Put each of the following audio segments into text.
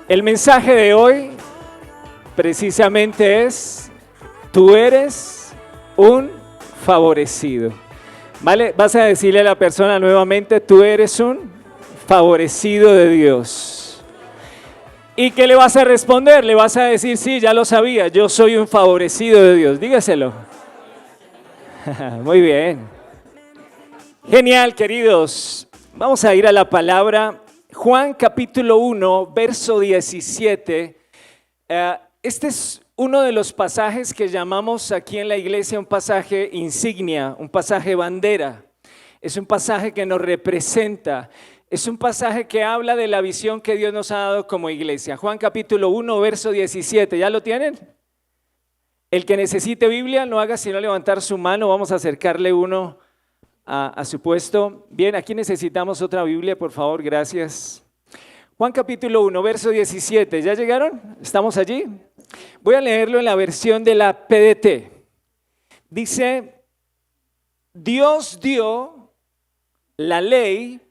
El mensaje de hoy precisamente es: tú eres un favorecido. ¿Vale? Vas a decirle a la persona nuevamente: tú eres un favorecido de Dios. ¿Y qué le vas a responder? Le vas a decir: sí, ya lo sabía, yo soy un favorecido de Dios. Dígaselo. Muy bien. Genial, queridos. Vamos a ir a la palabra. Juan capítulo 1, verso 17. Este es uno de los pasajes que llamamos aquí en la iglesia un pasaje insignia, un pasaje bandera. Es un pasaje que nos representa. Es un pasaje que habla de la visión que Dios nos ha dado como iglesia. Juan capítulo 1, verso 17. ¿Ya lo tienen? El que necesite Biblia no haga sino levantar su mano. Vamos a acercarle uno a su puesto. Bien, aquí necesitamos otra Biblia, por favor, gracias. Juan capítulo 1, verso 17. ¿Ya llegaron? ¿Estamos allí? Voy a leerlo en la versión de la PDT. Dice: Dios dio la ley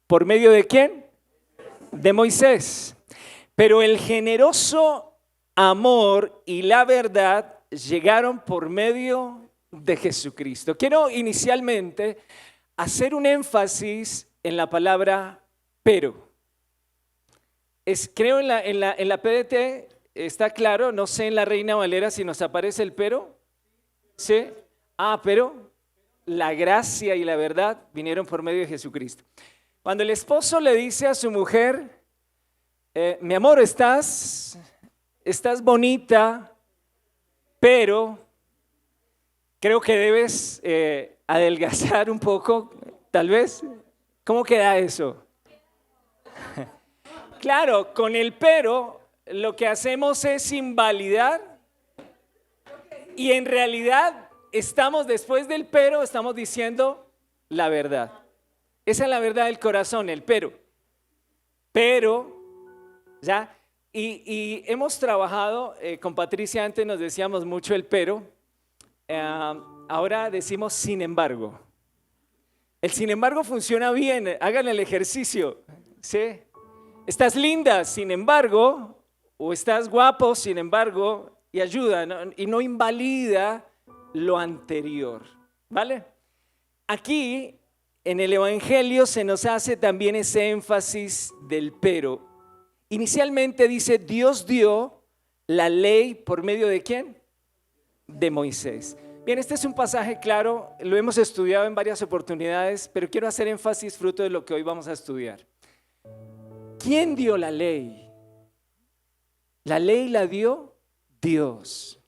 ¿por medio de quién? De Moisés. Pero el generoso amor y la verdad llegaron por medio de Jesucristo. Quiero inicialmente hacer un énfasis en la palabra pero. Creo en la PDT, está claro, no sé en la Reina Valera si nos aparece el pero. ¿Sí? Pero la gracia y la verdad vinieron por medio de Jesucristo. Cuando el esposo le dice a su mujer: mi amor, estás bonita, pero creo que debes adelgazar un poco, tal vez. ¿Cómo queda eso? Claro, con el pero lo que hacemos es invalidar y en realidad estamos después del pero, estamos diciendo la verdad. Esa es la verdad del corazón, el pero. Pero, ¿ya? Y hemos trabajado, con Patricia antes nos decíamos mucho el pero, ahora decimos sin embargo. El sin embargo funciona bien, hagan el ejercicio, ¿sí? Estás linda, sin embargo, o estás guapo, sin embargo, y ayuda, ¿no? Y no invalida lo anterior, ¿vale? Aquí en el Evangelio se nos hace también ese énfasis del pero. Inicialmente dice: Dios dio la ley ¿por medio de quién? De Moisés. Bien, este es un pasaje claro, lo hemos estudiado en varias oportunidades, pero quiero hacer énfasis fruto de lo que hoy vamos a estudiar. ¿Quién dio la ley? La ley la dio Dios.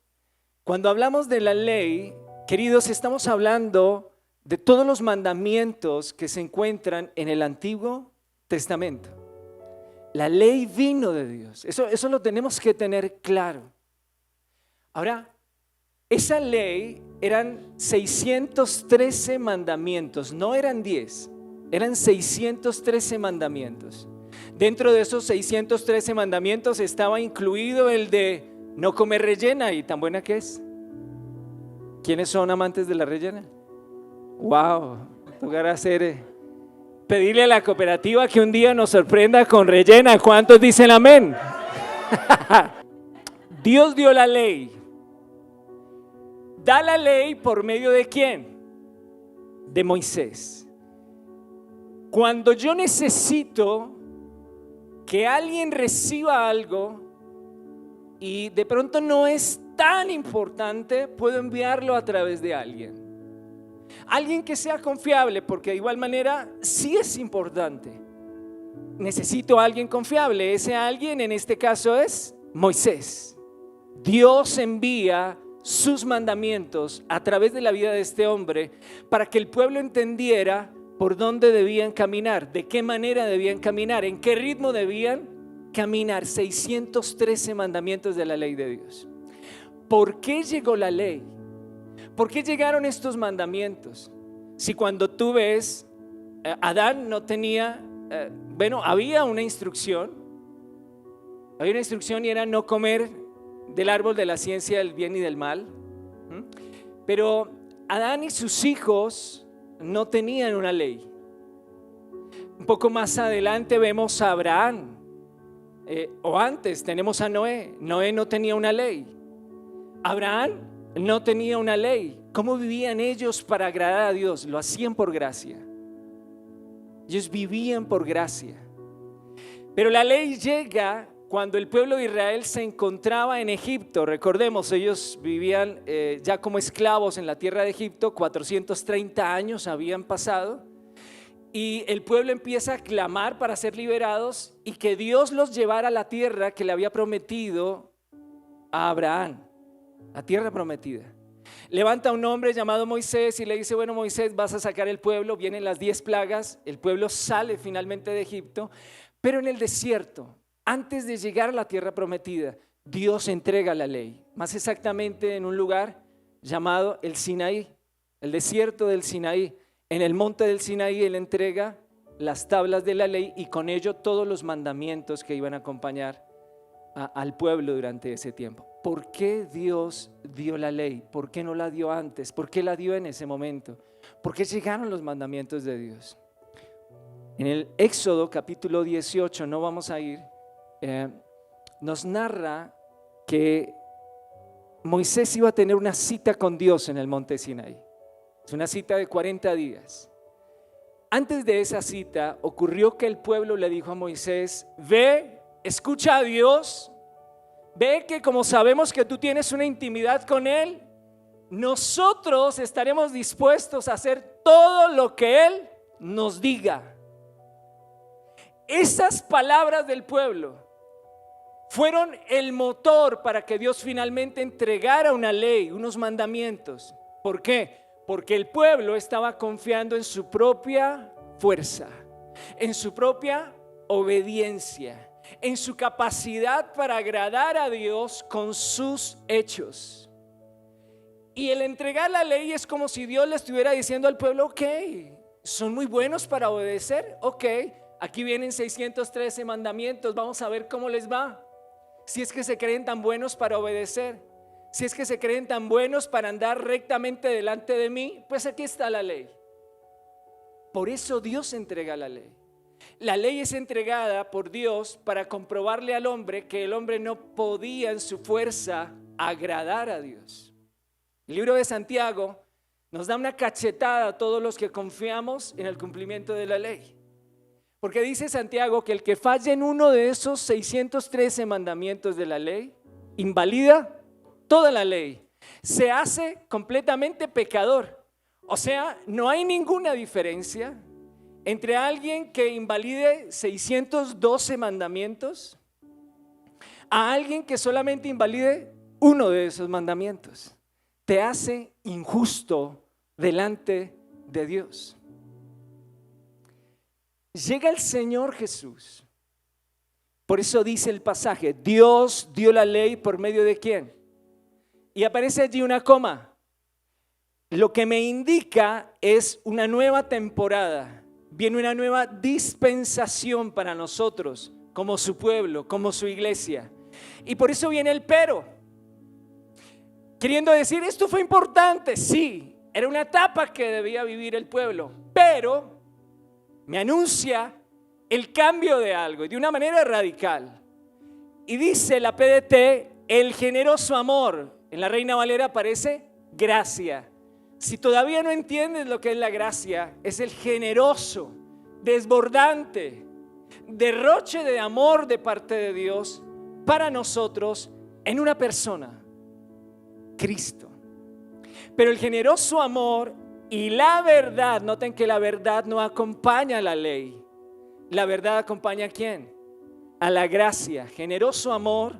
Cuando hablamos de la ley, queridos, estamos hablando de todos los mandamientos que se encuentran en el Antiguo Testamento. La ley vino de Dios. Eso lo tenemos que tener claro. Ahora, esa ley eran 613 mandamientos, no eran 10, eran 613 mandamientos. Dentro de esos 613 mandamientos estaba incluido el de no comer rellena, y tan buena que es. ¿Quiénes son amantes de la rellena? Wow, tocará pedirle a la cooperativa que un día nos sorprenda con rellena. ¿Cuántos dicen amén? Dios dio la ley. Da la ley ¿por medio de quién? De Moisés. Cuando yo necesito que alguien reciba algo y de pronto no es tan importante, puedo enviarlo a través de alguien. Alguien que sea confiable, porque de igual manera sí es importante. Necesito a alguien confiable. Ese alguien en este caso es Moisés. Dios envía sus mandamientos a través de la vida de este hombre para que el pueblo entendiera por dónde debían caminar, de qué manera debían caminar, en qué ritmo debían caminar. 613 mandamientos de la ley de Dios. ¿Por qué llegó la ley? ¿Por qué llegaron estos mandamientos? Si cuando tú ves, Adán no tenía, había una instrucción y era no comer del árbol de la ciencia del bien y del mal. Pero Adán y sus hijos no tenían una ley. Un poco más adelante vemos a Abraham. O antes tenemos a Noé. Noé no tenía una ley. Abraham no tenía una ley. ¿Cómo vivían ellos para agradar a Dios? Lo hacían por gracia. Ellos vivían por gracia. Pero la ley llega cuando el pueblo de Israel se encontraba en Egipto. Recordemos, ellos vivían ya como esclavos en la tierra de Egipto. 430 años habían pasado. Y el pueblo empieza a clamar para ser liberados y que Dios los llevara a la tierra que le había prometido a Abraham, la tierra prometida. Levanta un hombre llamado Moisés y le dice: bueno, Moisés, vas a sacar el pueblo. Vienen las 10 plagas, el pueblo sale finalmente de Egipto, pero en el desierto, antes de llegar a la tierra prometida, Dios entrega la ley, más exactamente en un lugar llamado el Sinaí, el desierto del Sinaí. En el monte del Sinaí Él entrega las tablas de la ley y con ello todos los mandamientos que iban a acompañar al pueblo durante ese tiempo. ¿Por qué Dios dio la ley? ¿Por qué no la dio antes? ¿Por qué la dio en ese momento? ¿Por qué llegaron los mandamientos de Dios? En el Éxodo capítulo 18, no vamos a ir, nos narra que Moisés iba a tener una cita con Dios en el monte Sinaí. Es una cita de 40 días. Antes de esa cita ocurrió que el pueblo le dijo a Moisés: ve, escucha a Dios, ve que como sabemos que tú tienes una intimidad con Él, nosotros estaremos dispuestos a hacer todo lo que Él nos diga. Esas palabras del pueblo fueron el motor para que Dios finalmente entregara una ley, unos mandamientos. ¿Por qué? Porque el pueblo estaba confiando en su propia fuerza, en su propia obediencia, en su capacidad para agradar a Dios con sus hechos. Y el entregar la ley es como si Dios le estuviera diciendo al pueblo: ok, son muy buenos para obedecer, ok, aquí vienen 613 mandamientos, vamos a ver cómo les va. Si es que se creen tan buenos para obedecer, si es que se creen tan buenos para andar rectamente delante de mí, pues aquí está la ley. Por eso Dios entrega la ley. La ley es entregada por Dios para comprobarle al hombre que el hombre no podía en su fuerza agradar a Dios. El libro de Santiago nos da una cachetada a todos los que confiamos en el cumplimiento de la ley. Porque dice Santiago que el que falle en uno de esos 613 mandamientos de la ley, invalida toda la ley, se hace completamente pecador. O sea, no hay ninguna diferencia entre alguien que invalide 612 mandamientos a alguien que solamente invalide uno de esos mandamientos. Te hace injusto delante de Dios. Llega el Señor Jesús. Por eso dice el pasaje: Dios dio la ley por medio de ¿quién? Y aparece allí una coma. Lo que me indica es una nueva temporada. Viene una nueva dispensación para nosotros, como su pueblo, como su iglesia. Y por eso viene el pero. Queriendo decir, esto fue importante, sí, era una etapa que debía vivir el pueblo, pero me anuncia el cambio de algo y de una manera radical. Y dice la PDT, el generoso amor. En la Reina Valera aparece gracia. Si todavía no entiendes lo que es la gracia, es el generoso, desbordante derroche de amor de parte de Dios para nosotros en una persona, Cristo. Pero el generoso amor y la verdad, noten que la verdad no acompaña a la ley. La verdad acompaña ¿a quién? A la gracia. Generoso amor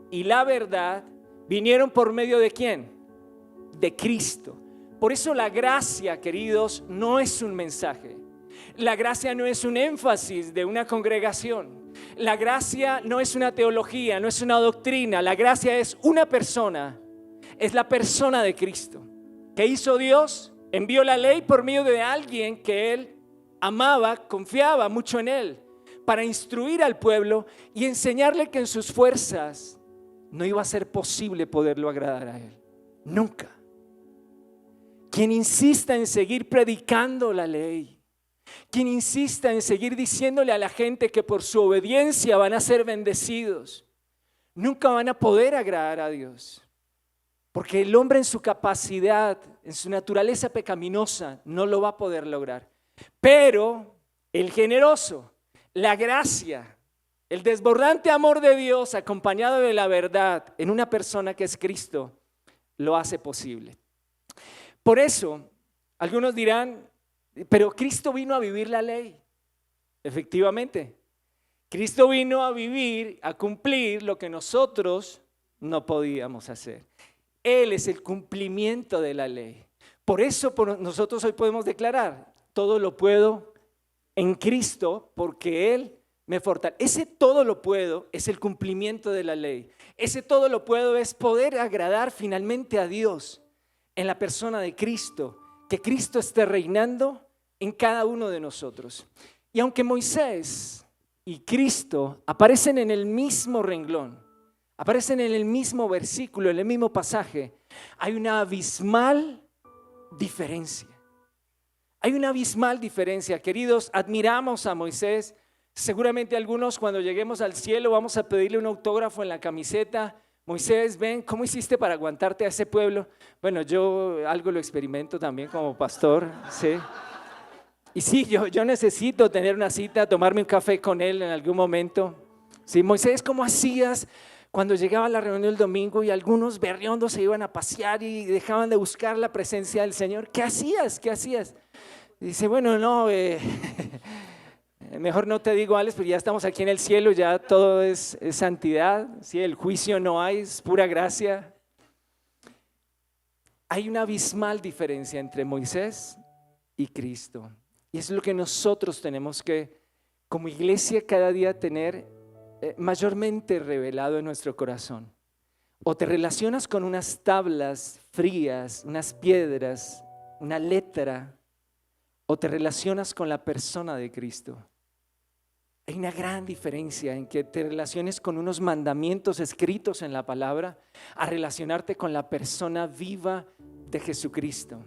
y la verdad vinieron por medio de ¿quién? De Cristo. Por eso la gracia, queridos, no es un mensaje. La gracia no es un énfasis de una congregación. La gracia no es una teología, no es una doctrina. La gracia es una persona. Es la persona de Cristo. ¿Qué hizo Dios? Envió la ley por medio de alguien que Él amaba, confiaba mucho en Él, para instruir al pueblo y enseñarle que en sus fuerzas no iba a ser posible poderlo agradar a Él. Nunca. Quien insista en seguir predicando la ley, quien insista en seguir diciéndole a la gente que por su obediencia van a ser bendecidos, nunca van a poder agradar a Dios. Porque el hombre en su capacidad, en su naturaleza pecaminosa, no lo va a poder lograr. Pero el generoso, la gracia, el desbordante amor de Dios acompañado de la verdad en una persona que es Cristo, lo hace posible. Por eso, algunos dirán, pero Cristo vino a vivir la ley. Efectivamente, Cristo vino a vivir, a cumplir lo que nosotros no podíamos hacer. Él es el cumplimiento de la ley. Por eso nosotros hoy podemos declarar, todo lo puedo en Cristo porque Él me fortalece. Ese todo lo puedo es el cumplimiento de la ley. Ese todo lo puedo es poder agradar finalmente a Dios en la persona de Cristo, que Cristo esté reinando en cada uno de nosotros. Y aunque Moisés y Cristo aparecen en el mismo renglón, aparecen en el mismo versículo, en el mismo pasaje, hay una abismal diferencia. Hay una abismal diferencia. Queridos, admiramos a Moisés. Seguramente algunos cuando lleguemos al cielo vamos a pedirle un autógrafo en la camiseta. Moisés, ven, ¿cómo hiciste para aguantarte a ese pueblo? Bueno, yo algo lo experimento también como pastor, ¿sí? Y sí, yo necesito tener una cita, tomarme un café con él en algún momento. Sí, Moisés, ¿cómo hacías cuando llegaba a la reunión el domingo y algunos berriondos se iban a pasear y dejaban de buscar la presencia del Señor? ¿Qué hacías? ¿Qué hacías? Y dice, bueno, no, mejor no te digo, Alex, pero ya estamos aquí en el cielo, ya todo es santidad, ¿sí? El juicio no hay, es pura gracia. Hay una abismal diferencia entre Moisés y Cristo. Y es lo que nosotros tenemos que, como iglesia, cada día tener mayormente revelado en nuestro corazón. O te relacionas con unas tablas frías, unas piedras, una letra, o te relacionas con la persona de Cristo. Hay una gran diferencia en que te relaciones con unos mandamientos escritos en la palabra a relacionarte con la persona viva de Jesucristo.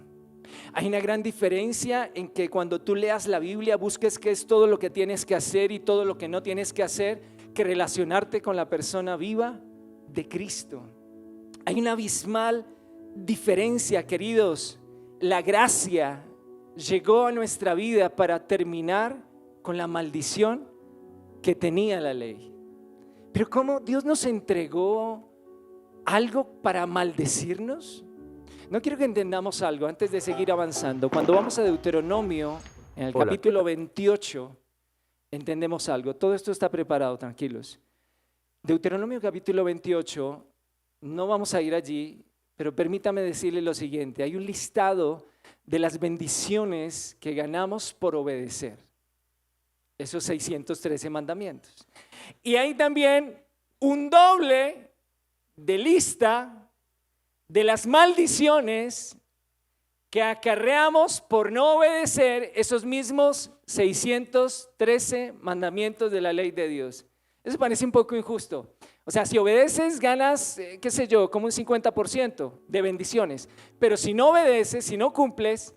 Hay una gran diferencia en que cuando tú leas la Biblia busques qué es todo lo que tienes que hacer y todo lo que no tienes que hacer, que relacionarte con la persona viva de Cristo. Hay una abismal diferencia, queridos. La gracia llegó a nuestra vida para terminar con la maldición que tenía la ley. Pero ¿cómo Dios nos entregó algo para maldecirnos? No quiero que entendamos algo antes de seguir avanzando. Cuando vamos a Deuteronomio, en el capítulo 28, entendemos algo. Todo esto está preparado, tranquilos. Deuteronomio capítulo 28, no vamos a ir allí, pero permítame decirle lo siguiente. Hay un listado de las bendiciones que ganamos por obedecer esos 613 mandamientos. Y hay también un doble de lista de las maldiciones que acarreamos por no obedecer esos mismos 613 mandamientos de la ley de Dios. Eso parece un poco injusto. O sea, si obedeces ganas, qué sé yo, como un 50% de bendiciones. Pero si no obedeces, si no cumples,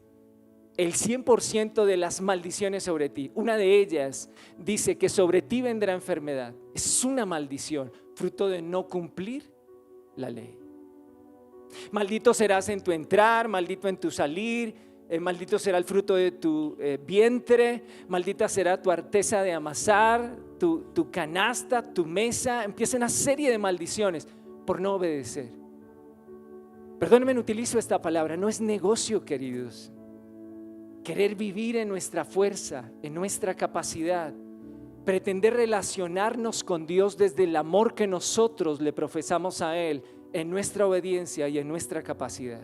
el 100% de las maldiciones sobre ti. Una de ellas dice que sobre ti vendrá enfermedad. Es una maldición, fruto de no cumplir la ley. Maldito serás en tu entrar, maldito en tu salir, maldito será el fruto de tu vientre, maldita será tu arteza de amasar, tu canasta, tu mesa. Empieza una serie de maldiciones por no obedecer. Perdónenme, utilizo esta palabra, no es negocio, queridos. Querer vivir en nuestra fuerza, en nuestra capacidad, pretender relacionarnos con Dios desde el amor que nosotros le profesamos a Él, en nuestra obediencia y en nuestra capacidad.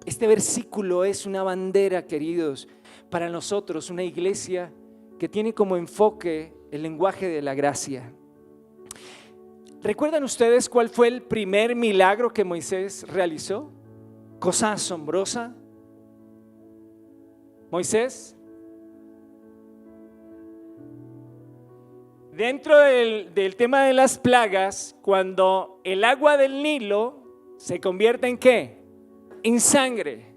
Este versículo es una bandera, queridos, para nosotros, una iglesia que tiene como enfoque el lenguaje de la gracia. ¿Recuerdan ustedes cuál fue el primer milagro que Moisés realizó? Cosa asombrosa. Moisés, dentro del tema de las plagas, cuando el agua del Nilo se convierte en ¿qué? En sangre.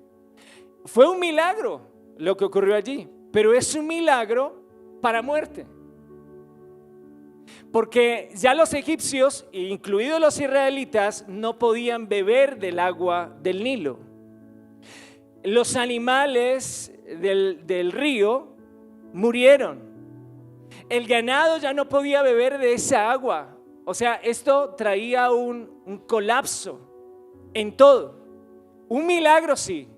Fue un milagro lo que ocurrió allí, pero es un milagro para muerte. Porque ya los egipcios, incluidos los israelitas, no podían beber del agua del Nilo. Los animales del río murieron. El ganado ya no podía beber de esa agua. O sea, esto traía un colapso en todo. Un milagro sí,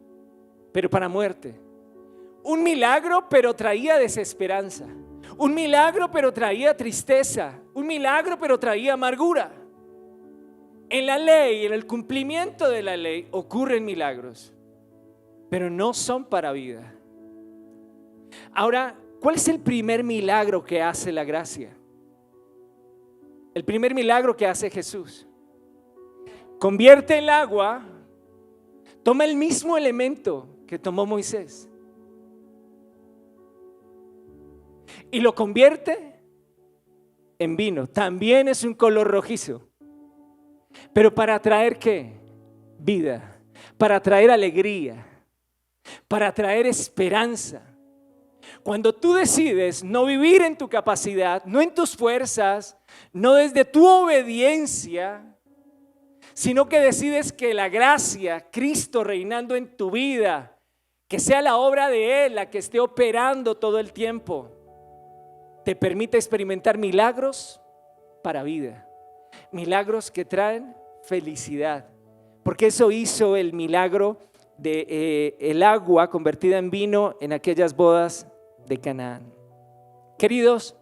pero para muerte. Un milagro, pero traía desesperanza. Un milagro, pero traía tristeza. Un milagro, pero traía amargura. En la ley, en el cumplimiento de la ley, ocurren milagros, pero no son para vida. Ahora, ¿cuál es el primer milagro que hace la gracia? El primer milagro que hace Jesús. Convierte el agua, toma el mismo elemento que tomó Moisés y lo convierte en vino. También es un color rojizo, pero para traer ¿qué? Vida, para traer alegría, para traer esperanza. Cuando tú decides no vivir en tu capacidad, no en tus fuerzas, no desde tu obediencia, sino que decides que la gracia, Cristo reinando en tu vida, que sea la obra de Él la que esté operando todo el tiempo, te permite experimentar milagros para vida, milagros que traen felicidad, porque eso hizo el milagro de el agua convertida en vino en aquellas bodas de Canaán. Queridos,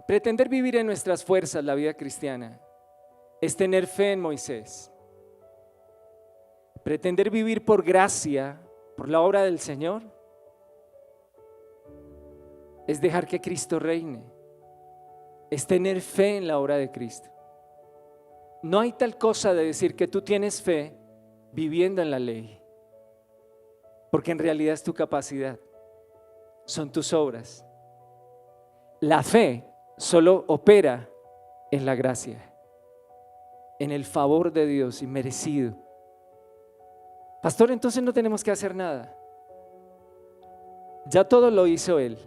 pretender vivir en nuestras fuerzas la vida cristiana es tener fe en Moisés. Pretender vivir por gracia, por la obra del Señor, es dejar que Cristo reine, es tener fe en la obra de Cristo. No hay tal cosa de decir que tú tienes fe viviendo en la ley, porque en realidad es tu capacidad, son tus obras. La fe solo opera en la gracia, en el favor de Dios inmerecido. Pastor, entonces no tenemos que hacer nada. Ya todo lo hizo Él.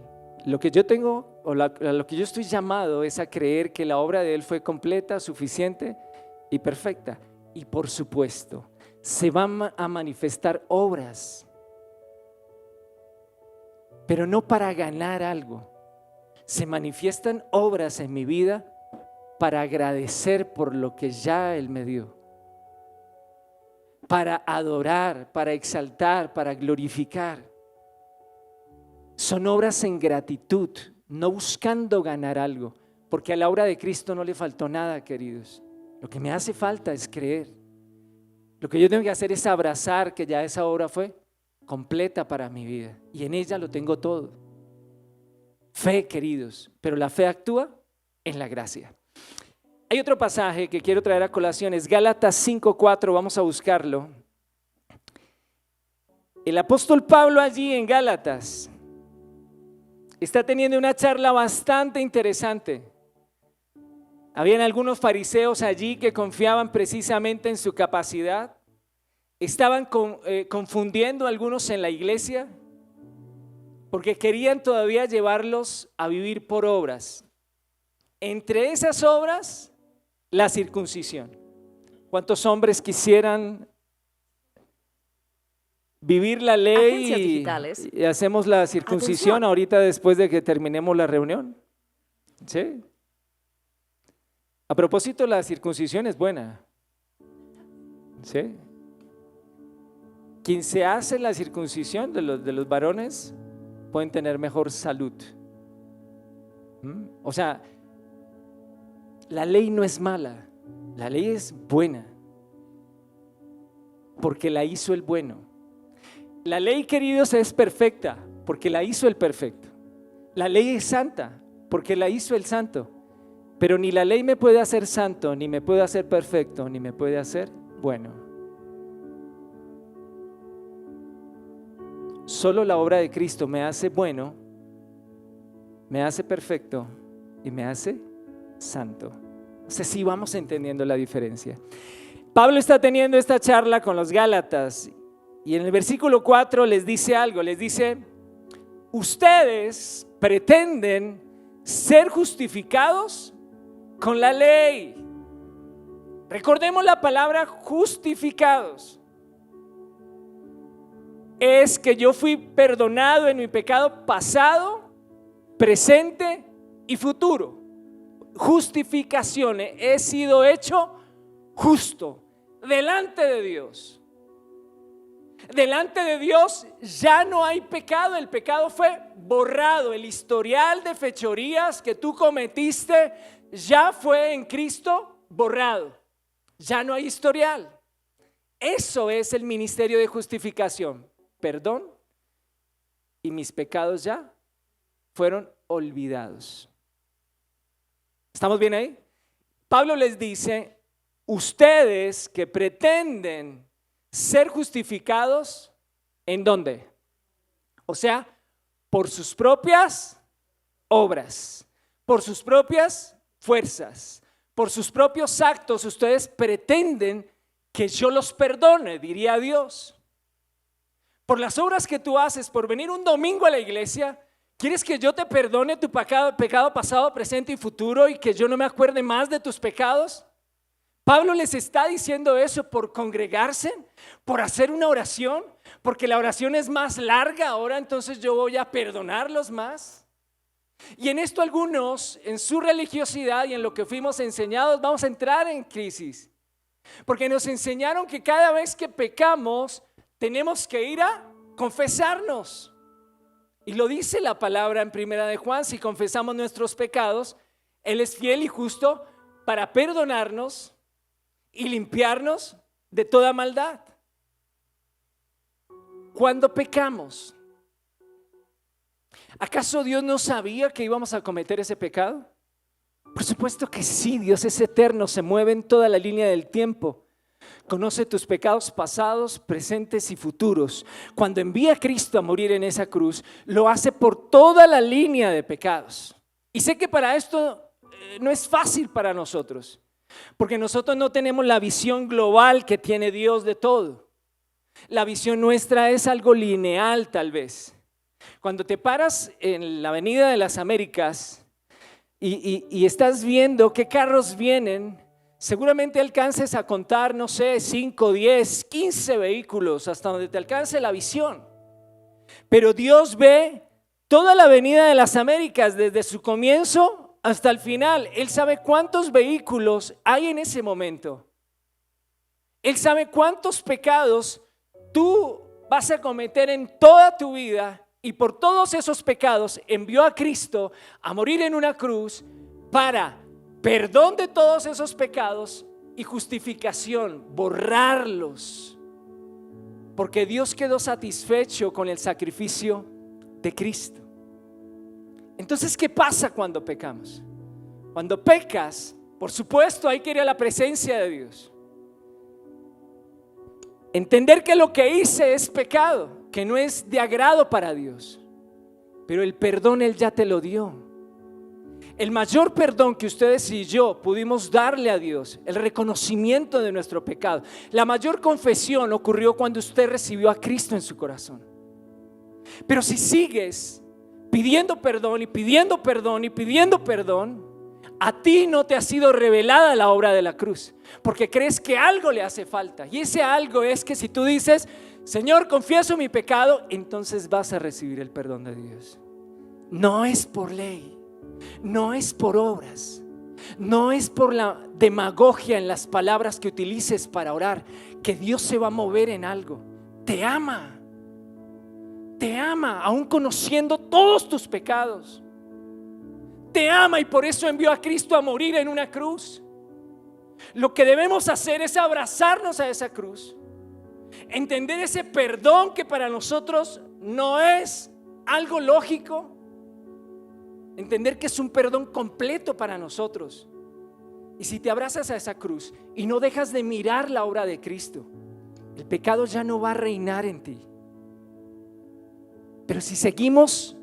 Lo que yo tengo, o lo que yo estoy llamado es a creer que la obra de Él fue completa, suficiente y perfecta. Y por supuesto, se van a manifestar obras, pero no para ganar algo. Se manifiestan obras en mi vida para agradecer por lo que ya Él me dio, para adorar, para exaltar, para glorificar. Son obras en gratitud, no buscando ganar algo, porque a la obra de Cristo no le faltó nada, queridos. Lo que me hace falta es creer. Lo que yo tengo que hacer es abrazar que ya esa obra fue completa para mi vida y en ella lo tengo todo. Fe, queridos, pero la fe actúa en la gracia. Hay otro pasaje que quiero traer a colación, es Gálatas 5:4, vamos a buscarlo. El apóstol Pablo allí en Gálatas está teniendo una charla bastante interesante. Habían algunos fariseos allí que confiaban precisamente en su capacidad. Estaban confundiendo a algunos en la iglesia porque querían todavía llevarlos a vivir por obras. Entre esas obras, la circuncisión. ¿Cuántos hombres quisieran vivir la ley y hacemos la circuncisión? Atención. Ahorita después de que terminemos la reunión? ¿Sí? A propósito, la circuncisión es buena. ¿Sí? Quien se hace la circuncisión de los varones pueden tener mejor salud. O sea, la ley no es mala, la ley es buena, porque la hizo el bueno. La ley, queridos, es perfecta, porque la hizo el perfecto. La ley es santa, porque la hizo el santo. Pero ni la ley me puede hacer santo, ni me puede hacer perfecto, ni me puede hacer bueno. Solo la obra de Cristo me hace bueno, me hace perfecto y me hace santo. No sé si vamos entendiendo la diferencia. Pablo está teniendo esta charla con los Gálatas y en el versículo 4 les dice algo, les dice: ustedes pretenden ser justificados con la ley. Recordemos la palabra justificados. Es que yo fui perdonado en mi pecado pasado, presente y futuro. Justificación, he sido hecho justo delante de Dios. Delante de Dios ya no hay pecado, el pecado fue borrado, el historial de fechorías que tú cometiste ya fue en Cristo borrado, ya no hay historial. Eso es el ministerio de justificación, perdón, y mis pecados ya fueron olvidados. ¿Estamos bien ahí? Pablo les dice, ustedes que pretenden ser justificados, ¿en dónde? O sea, por sus propias obras, por sus propias fuerzas, por sus propios actos, ustedes pretenden que yo los perdone, diría Dios. Por las obras que tú haces, por venir un domingo a la iglesia, ¿quieres que yo te perdone tu pecado pasado, presente y futuro y que yo no me acuerde más de tus pecados? Pablo les está diciendo eso por congregarse, por hacer una oración, porque la oración es más larga ahora, entonces yo voy a perdonarlos más. Y en esto algunos, en su religiosidad y en lo que fuimos enseñados, vamos a entrar en crisis. Porque nos enseñaron que cada vez que pecamos, tenemos que ir a confesarnos. Y lo dice la palabra en Primera de Juan, si confesamos nuestros pecados, Él es fiel y justo para perdonarnos y limpiarnos de toda maldad. Cuando pecamos, ¿acaso Dios no sabía que íbamos a cometer ese pecado? Por supuesto que sí, Dios es eterno, se mueve en toda la línea del tiempo. Conoce tus pecados pasados, presentes y futuros. Cuando envía a Cristo a morir en esa cruz, lo hace por toda la línea de pecados. Y sé que para esto no es fácil para nosotros, porque nosotros no tenemos la visión global que tiene Dios de todo. La visión nuestra es algo lineal tal vez. Cuando te paras en la Avenida de las Américas y estás viendo qué carros vienen, seguramente alcances a contar, no sé, 5, 10, 15 vehículos hasta donde te alcance la visión. Pero Dios ve toda la Avenida de las Américas desde su comienzo hasta el final. Él sabe cuántos vehículos hay en ese momento. Él sabe cuántos pecados tú vas a cometer en toda tu vida. Y por todos esos pecados envió a Cristo a morir en una cruz para perdón de todos esos pecados y justificación, borrarlos. Porque Dios quedó satisfecho con el sacrificio de Cristo. Entonces, ¿qué pasa cuando pecamos? Cuando pecas, por supuesto, hay que ir a la presencia de Dios. Entender que lo que hice es pecado, que no es de agrado para Dios, pero el perdón Él ya te lo dio. El mayor perdón que ustedes y yo pudimos darle a Dios, el reconocimiento de nuestro pecado, la mayor confesión ocurrió cuando usted recibió a Cristo en su corazón. Pero si sigues pidiendo perdón y pidiendo perdón y pidiendo perdón, a ti no te ha sido revelada la obra de la cruz, porque crees que algo le hace falta. Y ese algo es que si tú dices, Señor, confieso mi pecado, entonces vas a recibir el perdón de Dios. No es por ley, no es por obras, no es por la demagogia en las palabras que utilices para orar, que Dios se va a mover en algo. Te ama, aún conociendo todos tus pecados. Te ama y por eso envió a Cristo a morir en una cruz. Lo que debemos hacer es abrazarnos a esa cruz, entender ese perdón que para nosotros no es algo lógico, entender que es un perdón completo para nosotros. Y si te abrazas a esa cruz y no dejas de mirar la obra de Cristo, el pecado ya no va a reinar en ti. Pero si seguimos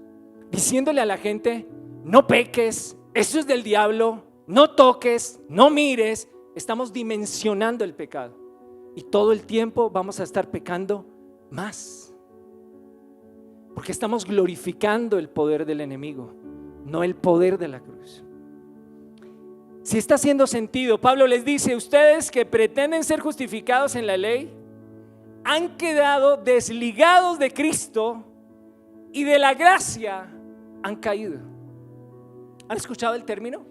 diciéndole a la gente, no peques, eso es del diablo, no toques, no mires, estamos dimensionando el pecado. Y todo el tiempo vamos a estar pecando más. Porque estamos glorificando el poder del enemigo, no el poder de la cruz. Si está haciendo sentido, Pablo les dice: ustedes que pretenden ser justificados en la ley han quedado desligados de Cristo y de la gracia han caído. ¿Han escuchado el término?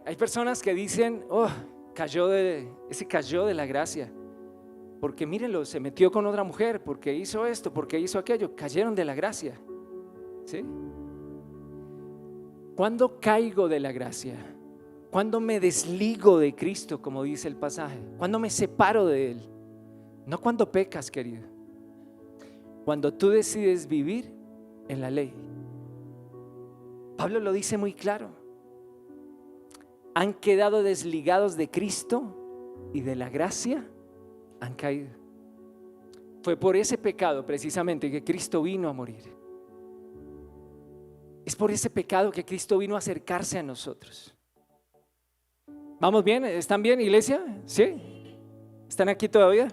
Hay personas que dicen: cayó de la gracia, porque mírenlo, se metió con otra mujer, porque hizo esto, porque hizo aquello. Cayeron de la gracia. ¿Sí? ¿Cuándo caigo de la gracia? ¿Cuándo me desligo de Cristo, como dice el pasaje? ¿Cuándo me separo de Él? No cuando pecas, querido. Cuando tú decides vivir en la ley. Pablo lo dice muy claro. Han quedado desligados de Cristo y de la gracia han caído. Fue por ese pecado precisamente que Cristo vino a morir. Es por ese pecado que Cristo vino a acercarse a nosotros. ¿Vamos bien? ¿Están bien, iglesia? ¿Sí? ¿Están aquí todavía?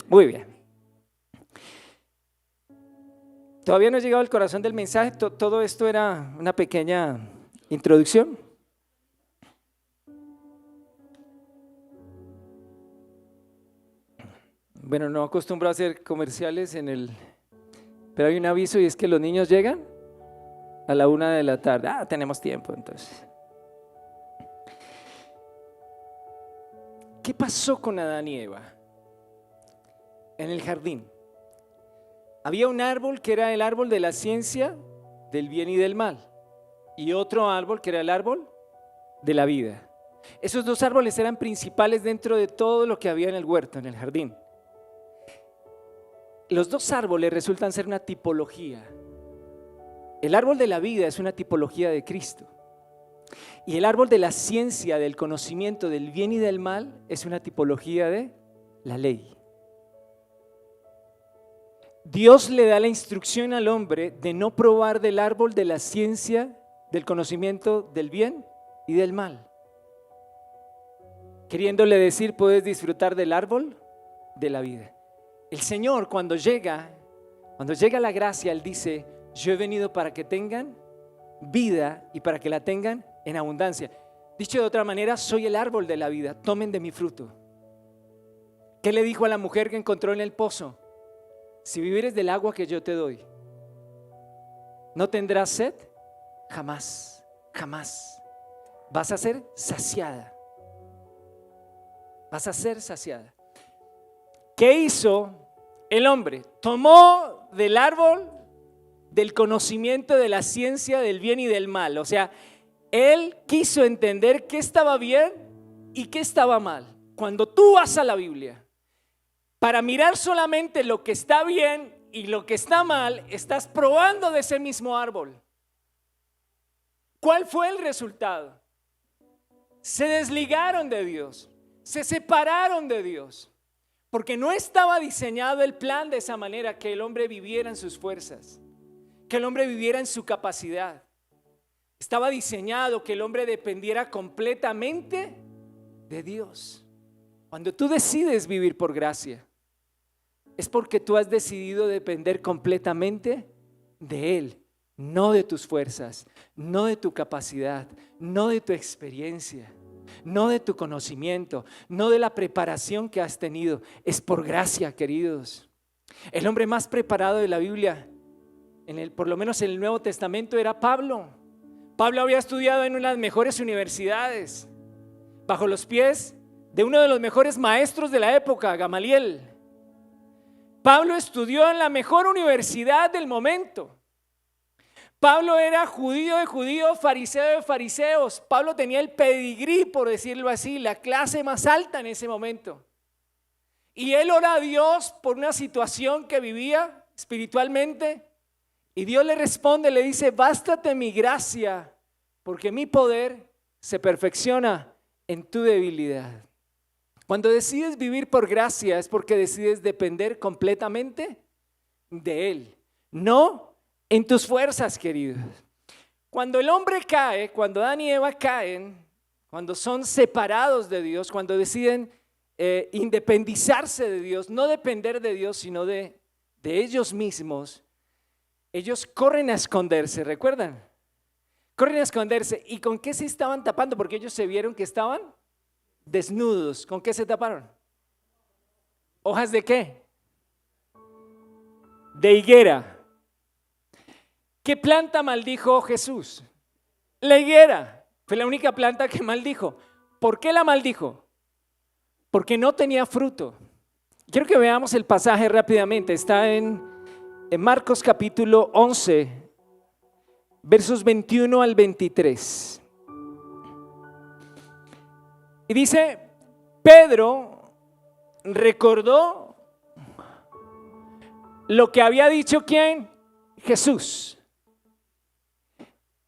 Muy bien. Todavía no he llegado al corazón del mensaje. Todo esto era una pequeña introducción. Bueno, no acostumbro a hacer comerciales pero hay un aviso, y es que los niños llegan a la 1 de la tarde. Tenemos tiempo entonces. ¿Qué pasó con Adán y Eva? En el jardín había un árbol que era el árbol de la ciencia del bien y del mal, y otro árbol que era el árbol de la vida. Esos dos árboles eran principales dentro de todo lo que había en el huerto, en el jardín. Los dos árboles resultan ser una tipología. El árbol de la vida es una tipología de Cristo, y el árbol de la ciencia, del conocimiento del bien y del mal, es una tipología de la ley. Dios le da la instrucción al hombre de no probar del árbol de la ciencia, del conocimiento del bien y del mal, queriéndole decir: puedes disfrutar del árbol de la vida. El Señor, cuando llega la gracia, Él dice: yo he venido para que tengan vida y para que la tengan en abundancia. Dicho de otra manera, soy el árbol de la vida, tomen de mi fruto. ¿Qué le dijo a la mujer que encontró en el pozo? Si vivieres del agua que yo te doy, no tendrás sed jamás, jamás. Vas a ser saciada. Vas a ser saciada. ¿Qué hizo el hombre? Tomó del árbol del conocimiento de la ciencia del bien y del mal. O sea, él quiso entender qué estaba bien y qué estaba mal. Cuando tú vas a la Biblia para mirar solamente lo que está bien y lo que está mal, estás probando de ese mismo árbol. ¿Cuál fue el resultado? Se desligaron de Dios, se separaron de Dios, porque no estaba diseñado el plan de esa manera, que el hombre viviera en sus fuerzas, que el hombre viviera en su capacidad. Estaba diseñado que el hombre dependiera completamente de Dios. Cuando tú decides vivir por gracia, es porque tú has decidido depender completamente de Él, no de tus fuerzas, no de tu capacidad, no de tu experiencia, no de tu conocimiento, no de la preparación que has tenido. Es por gracia, queridos. El hombre más preparado de la Biblia, por lo menos en el Nuevo Testamento, era Pablo. Pablo había estudiado en una de las mejores universidades, bajo los pies de uno de los mejores maestros de la época, Gamaliel. Pablo estudió en la mejor universidad del momento. Pablo era judío de judíos, fariseo de fariseos. Pablo tenía el pedigrí, por decirlo así, la clase más alta en ese momento. Y él ora a Dios por una situación que vivía espiritualmente, y Dios le responde, le dice: bástate mi gracia, porque mi poder se perfecciona en tu debilidad. Cuando decides vivir por gracia es porque decides depender completamente de Él, no en tus fuerzas, queridos. Cuando el hombre cae, cuando Adán y Eva caen, cuando son separados de Dios, cuando deciden independizarse de Dios, no depender de Dios, sino de ellos mismos, ellos corren a esconderse, ¿recuerdan? Corren a esconderse. ¿Y con qué se estaban tapando? Porque ellos se vieron que estaban desnudos. ¿Con qué se taparon? ¿Hojas de qué? De higuera. ¿Qué planta maldijo Jesús? La higuera. Fue la única planta que maldijo. ¿Por qué la maldijo? Porque no tenía fruto. Quiero que veamos el pasaje rápidamente. Está en Marcos capítulo 11, versos 21 al 23. Y dice, Pedro recordó lo que había dicho ¿quién? Jesús.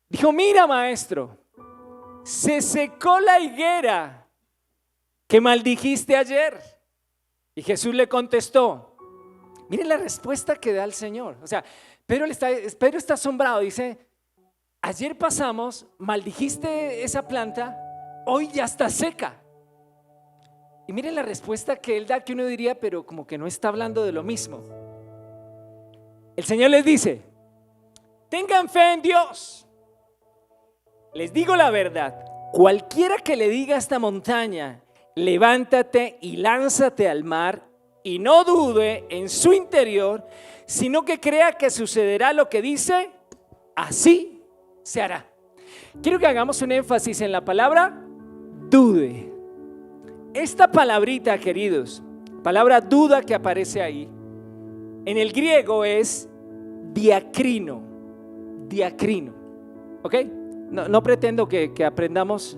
Dijo, mira maestro, se secó la higuera que maldijiste ayer. Y Jesús le contestó, miren la respuesta que da el Señor. O sea, Pedro está asombrado, dice, ayer pasamos, maldijiste esa planta, hoy ya está seca. Y miren la respuesta que él da, que uno diría, pero como que no está hablando de lo mismo. El Señor les dice, tengan fe en Dios. Les digo la verdad, cualquiera que le diga a esta montaña, levántate y lánzate al mar, y no dude en su interior, sino que crea que sucederá lo que dice, así se hará. Quiero que hagamos un énfasis en la palabra dude. Esta palabrita, queridos, palabra duda que aparece ahí, en el griego es diacrino. Diacrino. ¿Ok? No pretendo que aprendamos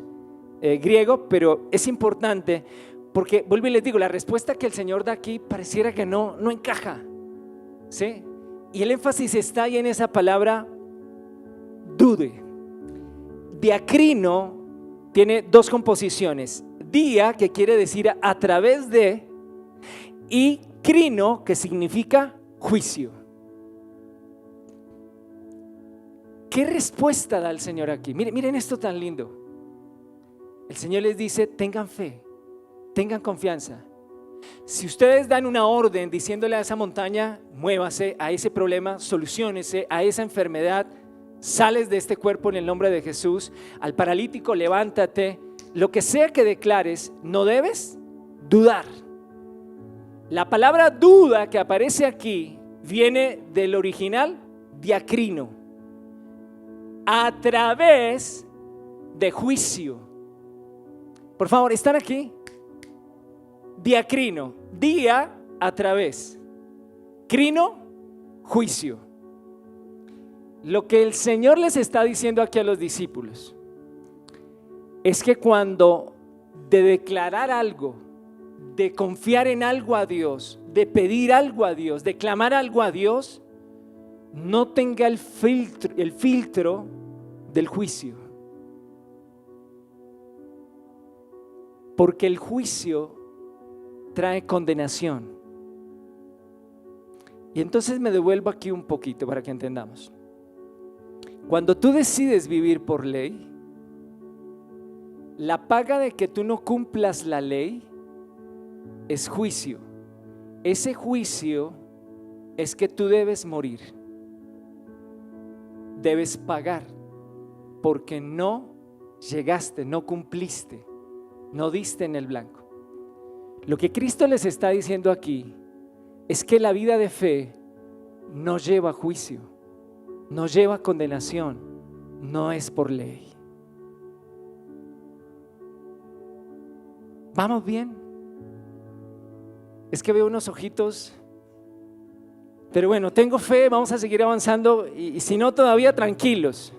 griego, pero es importante porque, vuelvo y les digo, la respuesta que el Señor da aquí pareciera que no encaja, ¿sí? Y el énfasis está ahí en esa palabra dude. Diacrino tiene dos composiciones: dia, que quiere decir a través de, y crino, que significa juicio. ¿Qué respuesta da el Señor aquí? Miren esto tan lindo. El Señor les dice, tengan fe, tengan confianza. Si ustedes dan una orden diciéndole a esa montaña, muévase, a ese problema, soluciónese, a esa enfermedad, sales de este cuerpo en el nombre de Jesús, al paralítico, levántate, lo que sea que declares, no debes dudar. La palabra duda que aparece aquí viene del original diacrino, a través de juicio. Por favor, ¿están aquí? Diacrino, día, a través. Crino, juicio. Lo que el Señor les está diciendo aquí a los discípulos es que cuando de declarar algo, de confiar en algo a Dios, de pedir algo a Dios, de clamar algo a Dios, no tenga el filtro del juicio. Porque el juicio trae condenación. Y entonces me devuelvo aquí un poquito para que entendamos. Cuando tú decides vivir por ley, la paga de que tú no cumplas la ley es juicio. Ese juicio es que tú debes morir. Debes pagar porque no llegaste, no cumpliste, no diste en el blanco. Lo que Cristo les está diciendo aquí es que la vida de fe no lleva juicio, no lleva condenación, no es por ley. ¿Vamos bien? Es que veo unos ojitos, pero bueno, tengo fe, vamos a seguir avanzando y si no todavía tranquilos.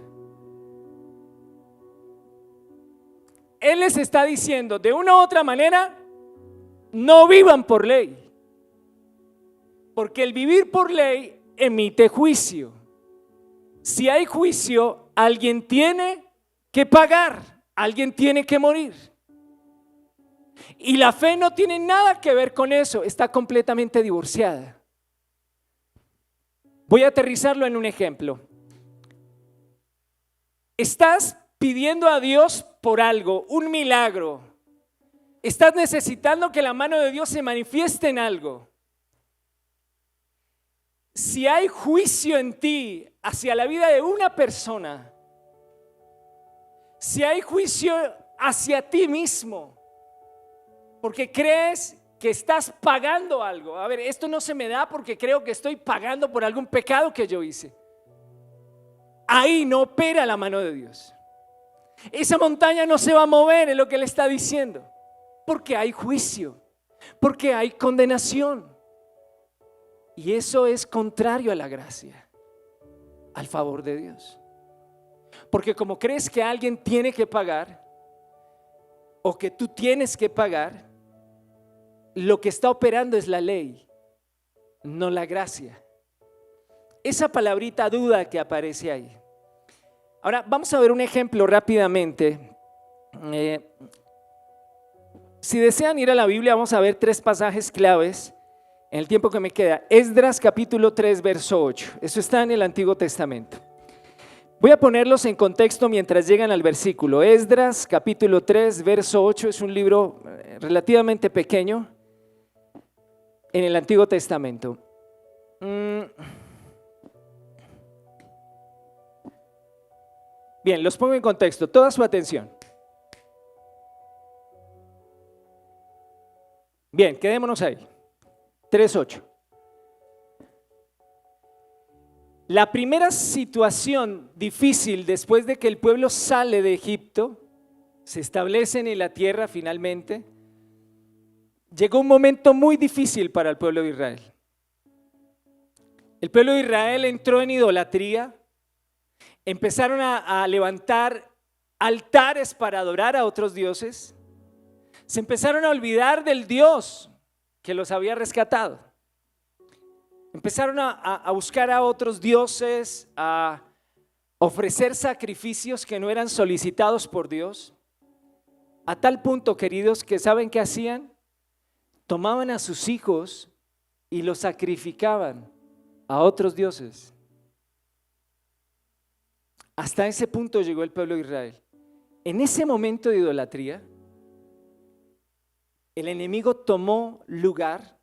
Él les está diciendo de una u otra manera, no vivan por ley, porque el vivir por ley emite juicio. Si hay juicio, alguien tiene que pagar, alguien tiene que morir. Y la fe no tiene nada que ver con eso, está completamente divorciada. Voy a aterrizarlo en un ejemplo. Estás pidiendo a Dios por algo, un milagro. Estás necesitando que la mano de Dios se manifieste en algo. si hay juicio en ti hacia la vida de una persona, si hay juicio hacia ti mismo, porque crees que estás pagando algo. A ver, esto no se me da porque creo que estoy pagando por algún pecado que yo hice. Ahí no opera la mano de Dios. Esa montaña no se va a mover, es lo que Él está diciendo. Porque hay juicio, porque hay condenación. Y eso es contrario a la gracia, al favor de Dios. Porque como crees que alguien tiene que pagar, o que tú tienes que pagar, lo que está operando es la ley, no la gracia. Esa palabrita duda que aparece ahí. Ahora vamos a ver un ejemplo rápidamente. Si desean ir a la Biblia, vamos a ver 3 pasajes claves en el tiempo que me queda. Esdras capítulo 3 verso 8. Eso está en el Antiguo Testamento. Voy a ponerlos en contexto mientras llegan al versículo. Esdras capítulo 3 verso 8 es un libro relativamente pequeño en el Antiguo Testamento. Bien, los pongo en contexto, toda su atención. Bien, quedémonos ahí. 3:8. La primera situación difícil después de que el pueblo sale de Egipto, se establecen en la tierra finalmente, llegó un momento muy difícil para el pueblo de Israel. El pueblo de Israel entró en idolatría, empezaron a levantar altares para adorar a otros dioses, se empezaron a olvidar del Dios que los había rescatado. Empezaron a buscar a otros dioses, a ofrecer sacrificios que no eran solicitados por Dios, a tal punto, queridos, que ¿saben qué hacían? Tomaban a sus hijos y los sacrificaban a otros dioses. Hasta ese punto llegó el pueblo de Israel. En ese momento de idolatría, el enemigo tomó lugar.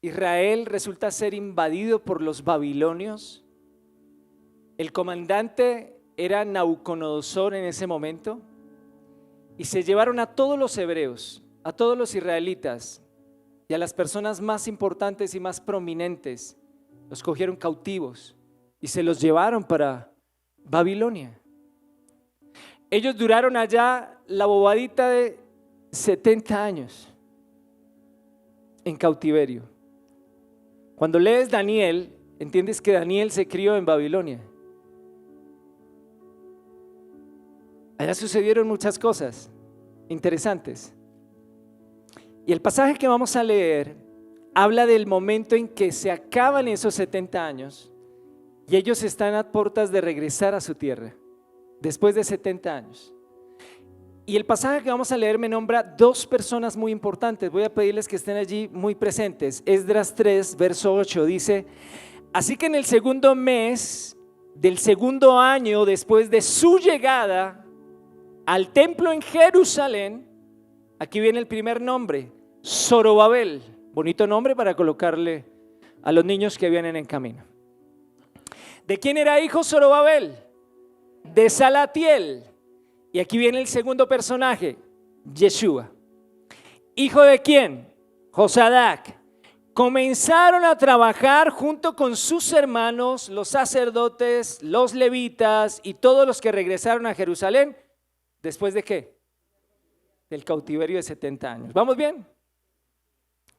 Israel resulta ser invadido por los babilonios. El comandante era Nabucodonosor en ese momento. Y se llevaron a todos los hebreos, a todos los israelitas y a las personas más importantes y más prominentes. Los cogieron cautivos y se los llevaron para Babilonia. Ellos duraron allá la bobadita de 70 años en cautiverio. Cuando lees Daniel, entiendes que Daniel se crió en Babilonia. Allá sucedieron muchas cosas interesantes. Y el pasaje que vamos a leer habla del momento en que se acaban esos 70 años y ellos están a puertas de regresar a su tierra después de 70 años. Y el pasaje que vamos a leer me nombra 2 personas muy importantes. Voy a pedirles que estén allí muy presentes. Esdras 3, verso 8 dice: así que en el segundo mes del segundo año después de su llegada al templo en Jerusalén, aquí viene el primer nombre, Zorobabel. Bonito nombre para colocarle a los niños que vienen en camino. ¿De quién era hijo Zorobabel? De Salatiel. Y aquí viene el segundo personaje, Yeshua. ¿Hijo de quién? Josadac. Comenzaron a trabajar junto con sus hermanos, los sacerdotes, los levitas y todos los que regresaron a Jerusalén. ¿Después de qué? Del cautiverio de 70 años. ¿Vamos bien?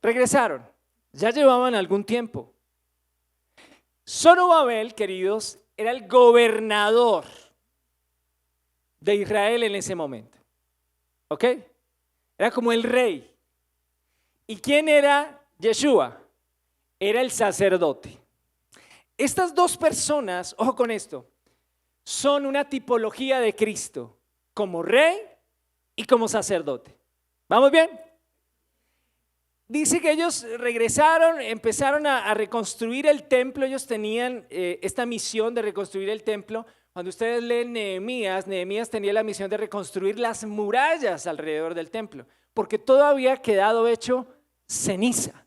Regresaron. Ya llevaban algún tiempo. Zorobabel, queridos, era el gobernador de Israel en ese momento. ¿Ok? Era como el rey. ¿Y quién era Yeshua? Era el sacerdote. Estas 2 personas, ojo con esto, son una tipología de Cristo, como rey y como sacerdote. ¿Vamos bien? Dice que ellos regresaron, empezaron a reconstruir el templo. Ellos tenían esta misión de reconstruir el templo. Cuando ustedes leen Nehemías, Nehemías tenía la misión de reconstruir las murallas alrededor del templo, porque todo había quedado hecho ceniza,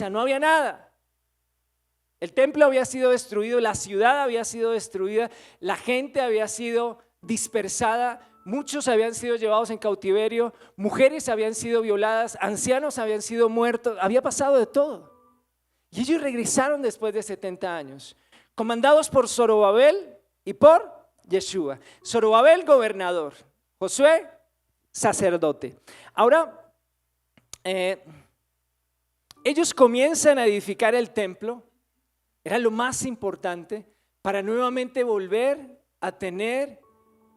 no había nada. El templo había sido destruido, la ciudad había sido destruida, la gente había sido dispersada, muchos habían sido llevados en cautiverio, mujeres habían sido violadas, ancianos habían sido muertos, había pasado de todo. Y ellos regresaron después de 70 años, comandados por Zorobabel y por Yeshua. Zorobabel, gobernador; Josué, sacerdote. Ahora, ellos comienzan a edificar el templo. Era lo más importante para nuevamente volver a tener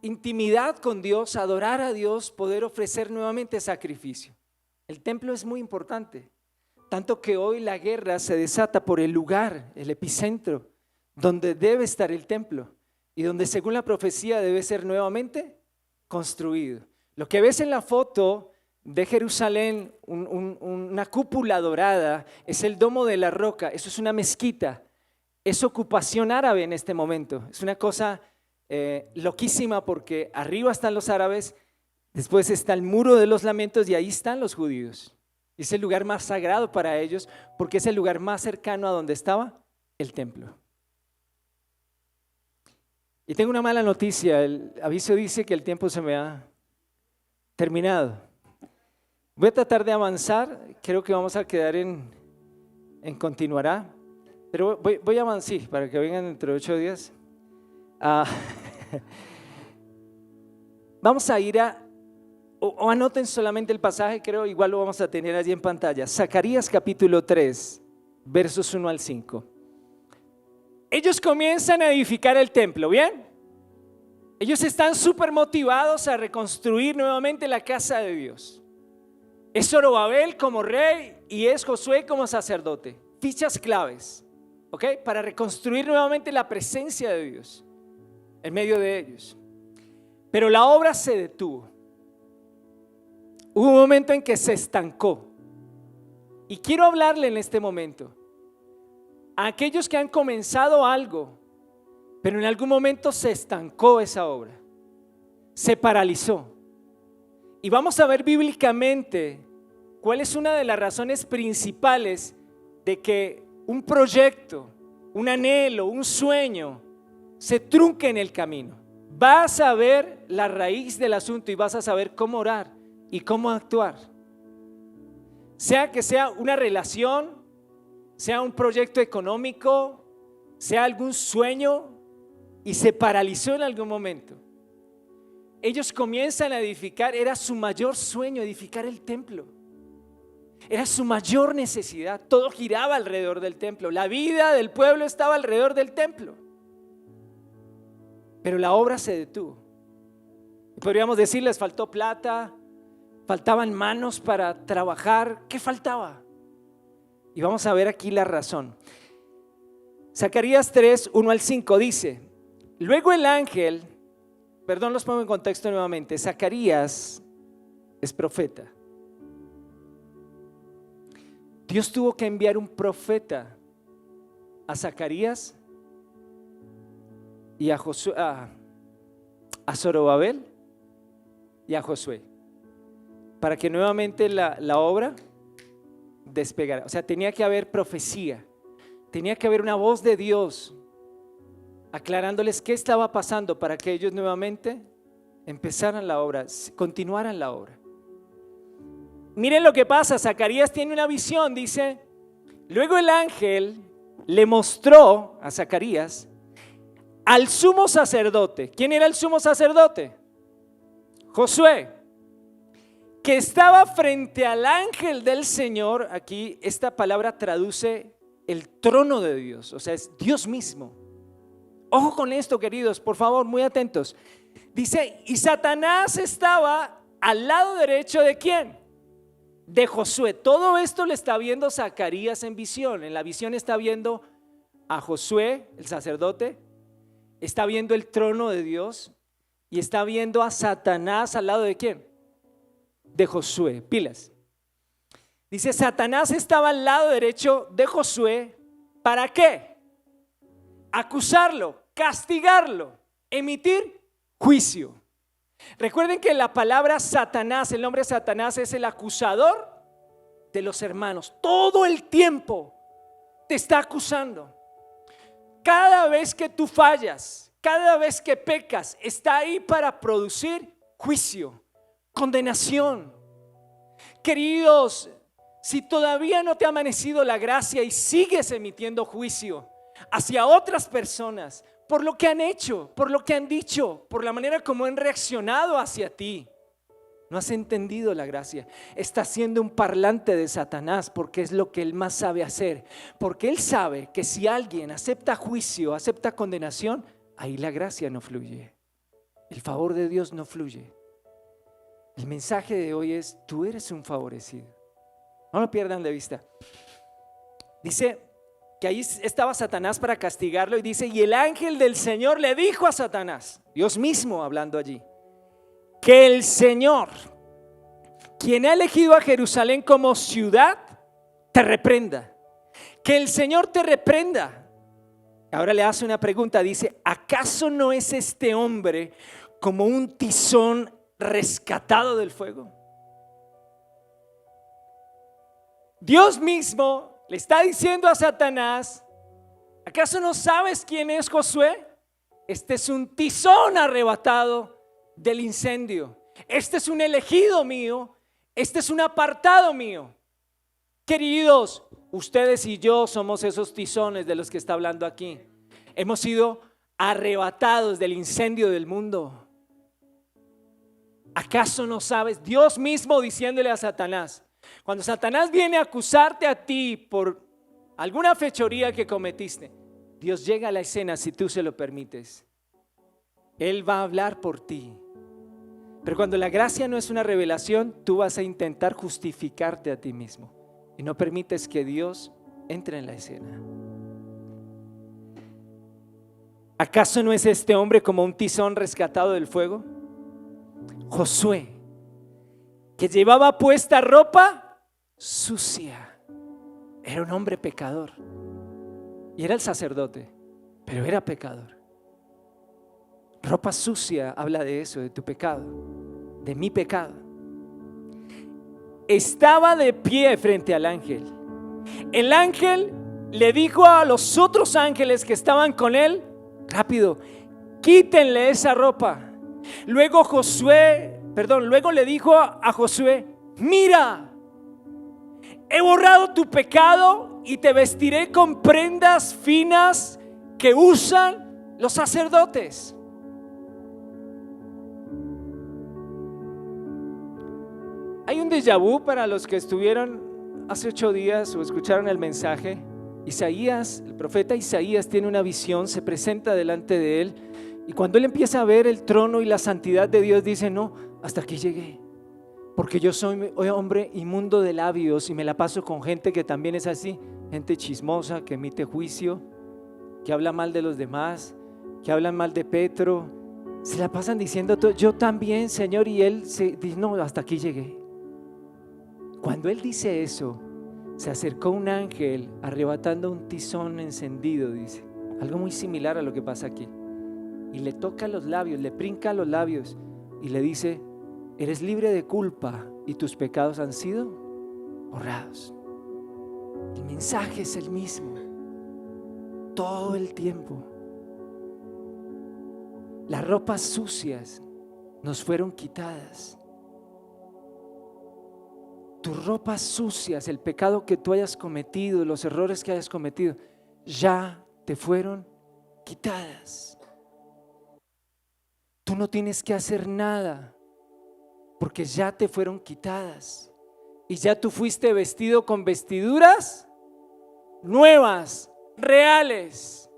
intimidad con Dios, adorar a Dios, poder ofrecer nuevamente sacrificio. El templo es muy importante, tanto que hoy la guerra se desata por el lugar, el epicentro, donde debe estar el templo y donde según la profecía debe ser nuevamente construido. Lo que ves en la foto de Jerusalén, una cúpula dorada, es el Domo de la Roca. Eso es una mezquita, es ocupación árabe en este momento. Es una cosa loquísima, porque arriba están los árabes, después está el Muro de los Lamentos y ahí están los judíos. Es el lugar más sagrado para ellos porque es el lugar más cercano a donde estaba el templo. Y tengo una mala noticia: el aviso dice que el tiempo se me ha terminado. Voy a tratar de avanzar, creo que vamos a quedar en continuará, pero voy a avanzar, sí, para que vengan dentro de 8 días. Vamos a ir o anoten solamente el pasaje, creo, igual lo vamos a tener allí en pantalla. Zacarías capítulo 3, versos 1 al 5. Ellos comienzan a edificar el templo, ¿bien? Ellos están súper motivados a reconstruir nuevamente la casa de Dios. Es Zorobabel como rey y es Josué como sacerdote. Fichas claves, ¿ok? Para reconstruir nuevamente la presencia de Dios en medio de ellos. Pero la obra se detuvo. Hubo un momento en que se estancó. Y quiero hablarle en este momento a aquellos que han comenzado algo, pero en algún momento se estancó esa obra, se paralizó. Y vamos a ver bíblicamente cuál es una de las razones principales de que un proyecto, un anhelo, un sueño se trunque en el camino. Vas a ver la raíz del asunto y vas a saber cómo orar y cómo actuar. Sea que sea una relación, sea un proyecto económico, sea algún sueño y se paralizó en algún momento. Ellos comienzan a edificar, era su mayor sueño edificar el templo. Era su mayor necesidad, todo giraba alrededor del templo, la vida del pueblo estaba alrededor del templo. Pero la obra se detuvo. Podríamos decir, les faltó plata, faltaban manos para trabajar. ¿Qué faltaba? Y vamos a ver aquí la razón. Zacarías 3, 1 al 5 dice: luego el ángel, los pongo en contexto nuevamente. Zacarías es profeta. Dios tuvo que enviar un profeta a Zacarías y a Zorobabel y a Josué para que nuevamente la obra despegara. O sea, tenía que haber profecía, tenía que haber una voz de Dios aclarándoles qué estaba pasando para que ellos nuevamente empezaran la obra, continuaran la obra. Miren lo que pasa. Zacarías tiene una visión, dice: luego el ángel le mostró a Zacarías al sumo sacerdote. ¿Quién era el sumo sacerdote? Josué, que estaba frente al ángel del Señor. Aquí esta palabra traduce el trono de Dios, o sea, es Dios mismo. Ojo con esto, queridos, por favor, muy atentos. Dice: y Satanás estaba al lado derecho ¿de quién? De Josué. Todo esto lo está viendo Zacarías en visión. En la visión está viendo a Josué, el sacerdote, está viendo el trono de Dios y está viendo a Satanás al lado ¿de quién? De Josué. Pilas. Dice: Satanás estaba al lado derecho de Josué. ¿Para qué? Acusarlo, castigarlo, emitir juicio. Recuerden que la palabra Satanás, el nombre Satanás, es el acusador de los hermanos. Todo el tiempo te está acusando. Cada vez que tú fallas, cada vez que pecas, está ahí para producir juicio, condenación. Queridos, si todavía no te ha amanecido la gracia y sigues emitiendo juicio hacia otras personas por lo que han hecho, por lo que han dicho, por la manera como han reaccionado hacia ti, no has entendido la gracia. Estás siendo un parlante de Satanás, porque es lo que él más sabe hacer. Porque él sabe que si alguien acepta juicio, acepta condenación, ahí la gracia no fluye. El favor de Dios no fluye. El mensaje de hoy es: tú eres un favorecido. No lo pierdan de vista. Dice que ahí estaba Satanás para castigarlo, y dice: y el ángel del Señor le dijo a Satanás, Dios mismo hablando allí, que el Señor, quien ha elegido a Jerusalén como ciudad, te reprenda. Que el Señor te reprenda. Ahora le hace una pregunta, dice: ¿acaso no es este hombre como un tizón rescatado del fuego? Dios mismo le está diciendo a Satanás: ¿acaso no sabes quién es Josué? Este es un tizón arrebatado del incendio. Este es un elegido mío. Este es un apartado mío. Queridos, ustedes y yo somos esos tizones de los que está hablando aquí. Hemos sido arrebatados del incendio del mundo. ¿Acaso no sabes? Dios mismo diciéndole a Satanás, cuando Satanás viene a acusarte a ti por alguna fechoría que cometiste, Dios llega a la escena si tú se lo permites. Él va a hablar por ti. Pero cuando la gracia no es una revelación, tú vas a intentar justificarte a ti mismo y no permites que Dios entre en la escena. ¿Acaso no es este hombre como un tizón rescatado del fuego? Josué, que llevaba puesta ropa sucia, era un hombre pecador y era el sacerdote, pero era pecador. Ropa sucia habla de eso, de tu pecado, de mi pecado. Estaba de pie frente al ángel. El ángel le dijo a los otros ángeles que estaban con él: rápido, quítenle esa ropa. Luego le dijo a Josué: mira, he borrado tu pecado y te vestiré con prendas finas que usan los sacerdotes. Hay un déjà vu para los que estuvieron hace 8 días o escucharon el mensaje. Isaías, el profeta Isaías, tiene una visión, se presenta delante de él, y cuando él empieza a ver el trono y la santidad de Dios, dice: no, hasta aquí llegué, porque yo soy hombre inmundo de labios y me la paso con gente que también es así, gente chismosa, que emite juicio, que habla mal de los demás, que hablan mal de Petro, se la pasan diciendo todo. Yo también, Señor. Y él dice: no, hasta aquí llegué. Cuando él dice eso, se acercó un ángel arrebatando un tizón encendido, dice, algo muy similar a lo que pasa aquí, y le toca los labios, le brinca los labios y le dice: eres libre de culpa y tus pecados han sido borrados. El mensaje es el mismo todo el tiempo. Las ropas sucias nos fueron quitadas. Tus ropas sucias, el pecado que tú hayas cometido, los errores que hayas cometido, ya te fueron quitadas. Tú no tienes que hacer nada, porque ya te fueron quitadas. Y ya tú fuiste vestido con vestiduras nuevas, reales.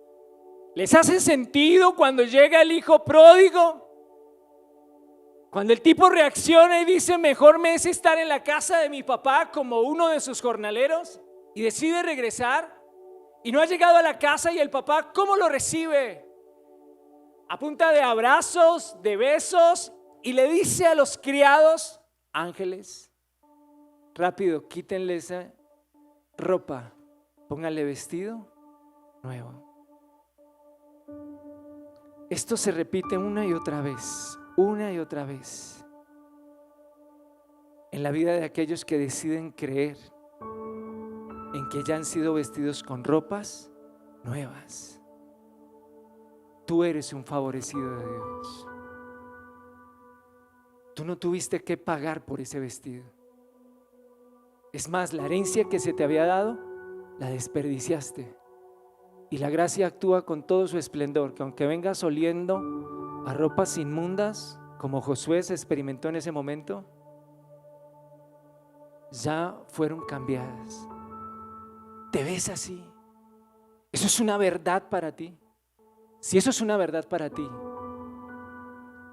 ¿Les hace sentido cuando llega el hijo pródigo? Cuando el tipo reacciona y dice: mejor me es estar en la casa de mi papá como uno de sus jornaleros, y decide regresar, y no ha llegado a la casa, y el papá, ¿cómo lo recibe? A punta de abrazos, de besos, y le dice a los criados: ángeles, rápido, quítenle esa ropa, pónganle vestido nuevo. Esto se repite una y otra vez en la vida de aquellos que deciden creer en que ya han sido vestidos con ropas nuevas. tú eres un favorecido de Dios. Tú no tuviste que pagar por ese vestido. Es más, la herencia que se te había dado, la desperdiciaste. Y la gracia actúa con todo su esplendor, que aunque vengas oliendo a ropas inmundas, como Josué se experimentó en ese momento, ya fueron cambiadas. ¿Te ves así? ¿Eso es una verdad para ti? Si eso es una verdad para ti,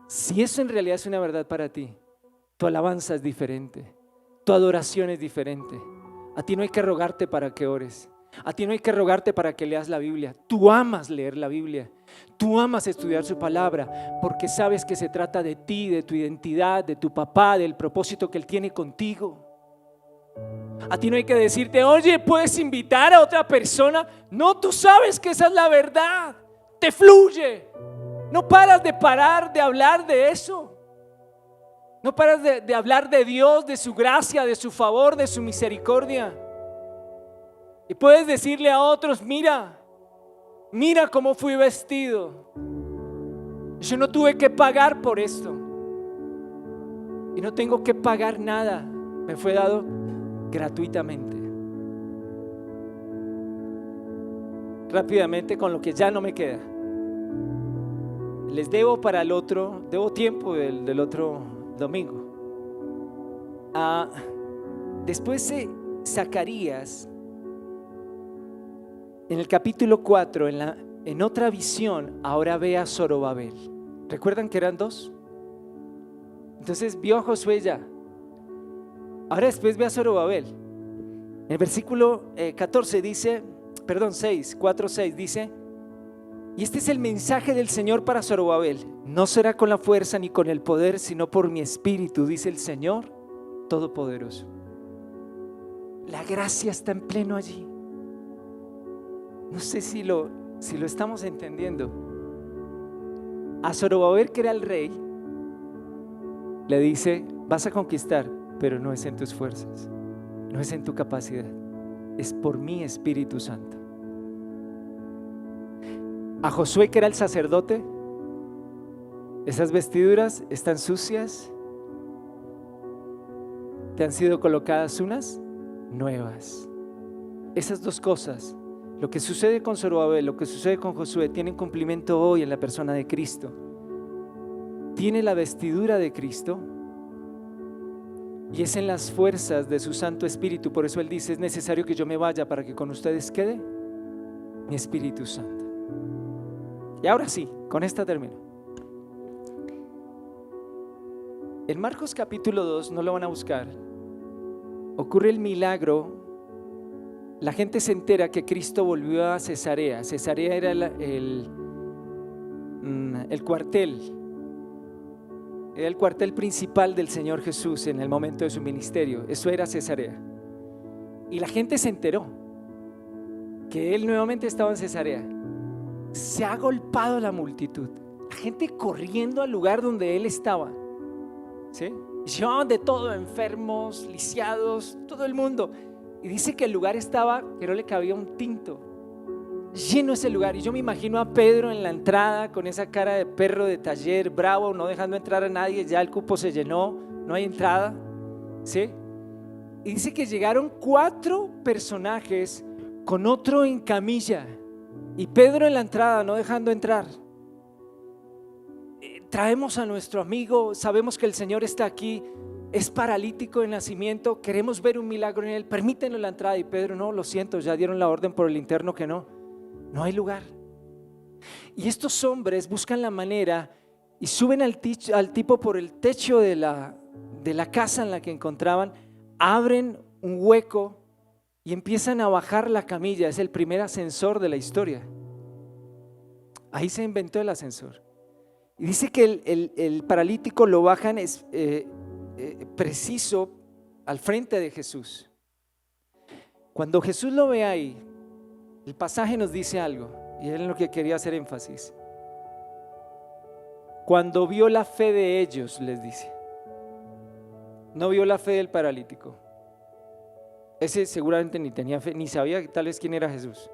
si eso en realidad es una verdad para ti, tu alabanza es diferente, tu adoración es diferente. A ti no hay que rogarte para que ores. A ti no hay que rogarte para que leas la Biblia. Tú amas leer la Biblia. Tú amas estudiar su palabra porque sabes que se trata de ti, de tu identidad, de tu papá, del propósito que Él tiene contigo. A ti no hay que decirte, oye, ¿puedes invitar a otra persona? No, tú sabes que esa es la verdad. Te fluye. No paras de hablar de eso. No paras de hablar de Dios, de su gracia, de su favor, de su misericordia. Y puedes decirle a otros, mira cómo fui vestido. Yo no tuve que pagar por esto. Y no tengo que pagar nada. Me fue dado gratuitamente. Rápidamente con lo que ya no me queda. Les debo para el otro, debo tiempo del otro domingo. Después de Zacarías, en el capítulo 4, en otra visión, ahora ve a Zorobabel. ¿Recuerdan que eran dos? Entonces vio a Josué ya. Ahora después ve a Zorobabel. En el versículo 14 dice, 6 dice: y este es el mensaje del Señor para Zorobabel. No será con la fuerza ni con el poder, sino por mi espíritu, dice el Señor Todopoderoso. La gracia está en pleno allí. No sé si lo estamos entendiendo. A Zorobabel, que era el rey, le dice: vas a conquistar, pero no es en tus fuerzas, no es en tu capacidad, es por mi Espíritu Santo. A Josué, que era el sacerdote, esas vestiduras están sucias, te han sido colocadas unas nuevas. Esas dos cosas, lo que sucede con Zorobabel, lo que sucede con Josué, tienen cumplimiento hoy en la persona de Cristo. Tiene la vestidura de Cristo y es en las fuerzas de su Santo Espíritu. Por eso Él dice: es necesario que yo me vaya para que con ustedes quede mi Espíritu Santo. Y ahora sí, con esta termino. En Marcos capítulo 2, no lo van a buscar, ocurre el milagro. La gente se entera que Cristo volvió a Cesarea. Cesarea era el cuartel. Era el cuartel principal del Señor Jesús en el momento de su ministerio. Eso era Cesarea. Y la gente se enteró que Él nuevamente estaba en Cesarea. Se ha agolpado la multitud. La gente corriendo al lugar donde Él estaba. ¿Sí? Llevaban de todo, enfermos, lisiados, todo el mundo. Y dice que el lugar estaba, que no le cabía un tinto. Lleno ese lugar. Y yo me imagino a Pedro en la entrada con esa cara de perro de taller, bravo, no dejando entrar a nadie. Ya el cupo se llenó, no hay entrada. ¿Sí? Y dice que llegaron 4 personajes con otro en camilla y Pedro en la entrada, no dejando entrar. Traemos a nuestro amigo, sabemos que el Señor está aquí, es paralítico de nacimiento, queremos ver un milagro en él, permítanle la entrada. Y Pedro: no, lo siento, ya dieron la orden por el interno que no hay lugar. Y estos hombres buscan la manera y suben al tipo por el techo de la casa en la que encontraban, abren un hueco y empiezan a bajar la camilla. Es el primer ascensor de la historia. Ahí se inventó el ascensor. Y dice que el paralítico lo bajan preciso al frente de Jesús. Cuando Jesús lo ve ahí, el pasaje nos dice algo, y es en lo que quería hacer énfasis. Cuando vio la fe de ellos, les dice, no vio la fe del paralítico. Ese seguramente ni tenía fe, ni sabía tal vez quién era Jesús.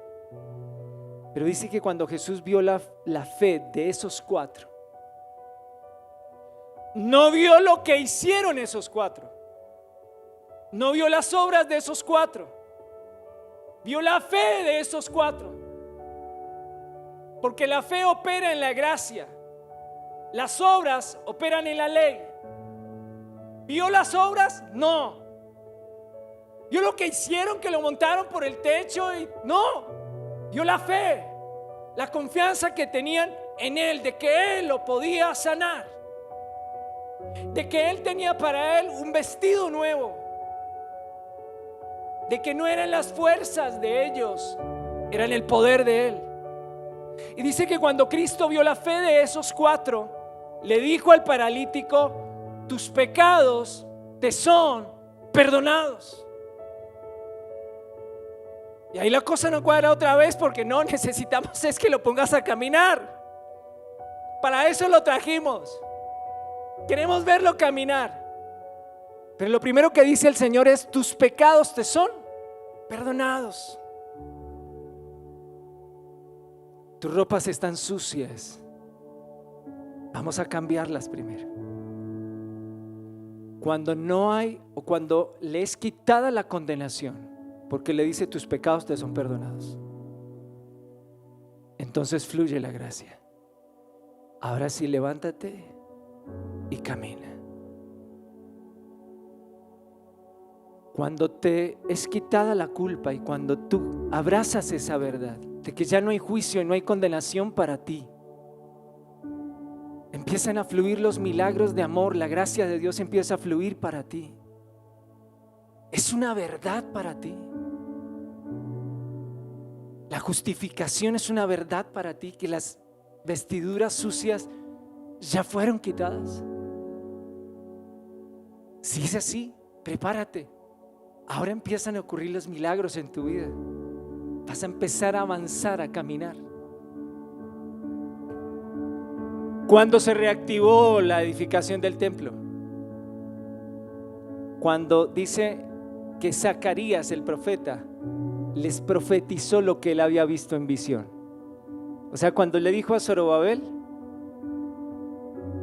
Pero dice que cuando Jesús vio la fe de esos 4, no vio lo que hicieron esos 4, no vio las obras de esos 4, vio la fe de esos 4. Porque la fe opera en la gracia, las obras operan en la ley. ¿Vio las obras? No. ¿Vio lo que hicieron, que lo montaron por el techo? No. Vio la fe, la confianza que tenían en Él, de que Él lo podía sanar, de que Él tenía para Él un vestido nuevo, de que no eran las fuerzas de ellos, eran el poder de Él. Y dice que cuando Cristo vio la fe de esos 4, le dijo al paralítico: tus pecados te son perdonados. Y ahí la cosa no cuadra otra vez, porque no necesitamos es que lo pongas a caminar. Para eso lo trajimos. Queremos verlo caminar. Pero lo primero que dice el Señor es: tus pecados te son perdonados. Tus ropas están sucias, vamos a cambiarlas primero. Cuando no hay, o cuando le es quitada la condenación, porque le dice: tus pecados te son perdonados, entonces fluye la gracia. Ahora sí, levántate y camina. Cuando te es quitada la culpa y cuando tú abrazas esa verdad de que ya no hay juicio y no hay condenación para ti, empiezan a fluir los milagros de amor. La gracia de Dios empieza a fluir para ti. Es una verdad para ti. La justificación es una verdad para ti, que las vestiduras sucias ya fueron quitadas. Si es así, prepárate. Ahora empiezan a ocurrir los milagros en tu vida. Vas a empezar a avanzar, a caminar. ¿Cuándo se reactivó la edificación del templo? Cuando dice que Zacarías, el profeta, les profetizó lo que él había visto en visión. O sea, cuando le dijo a Zorobabel: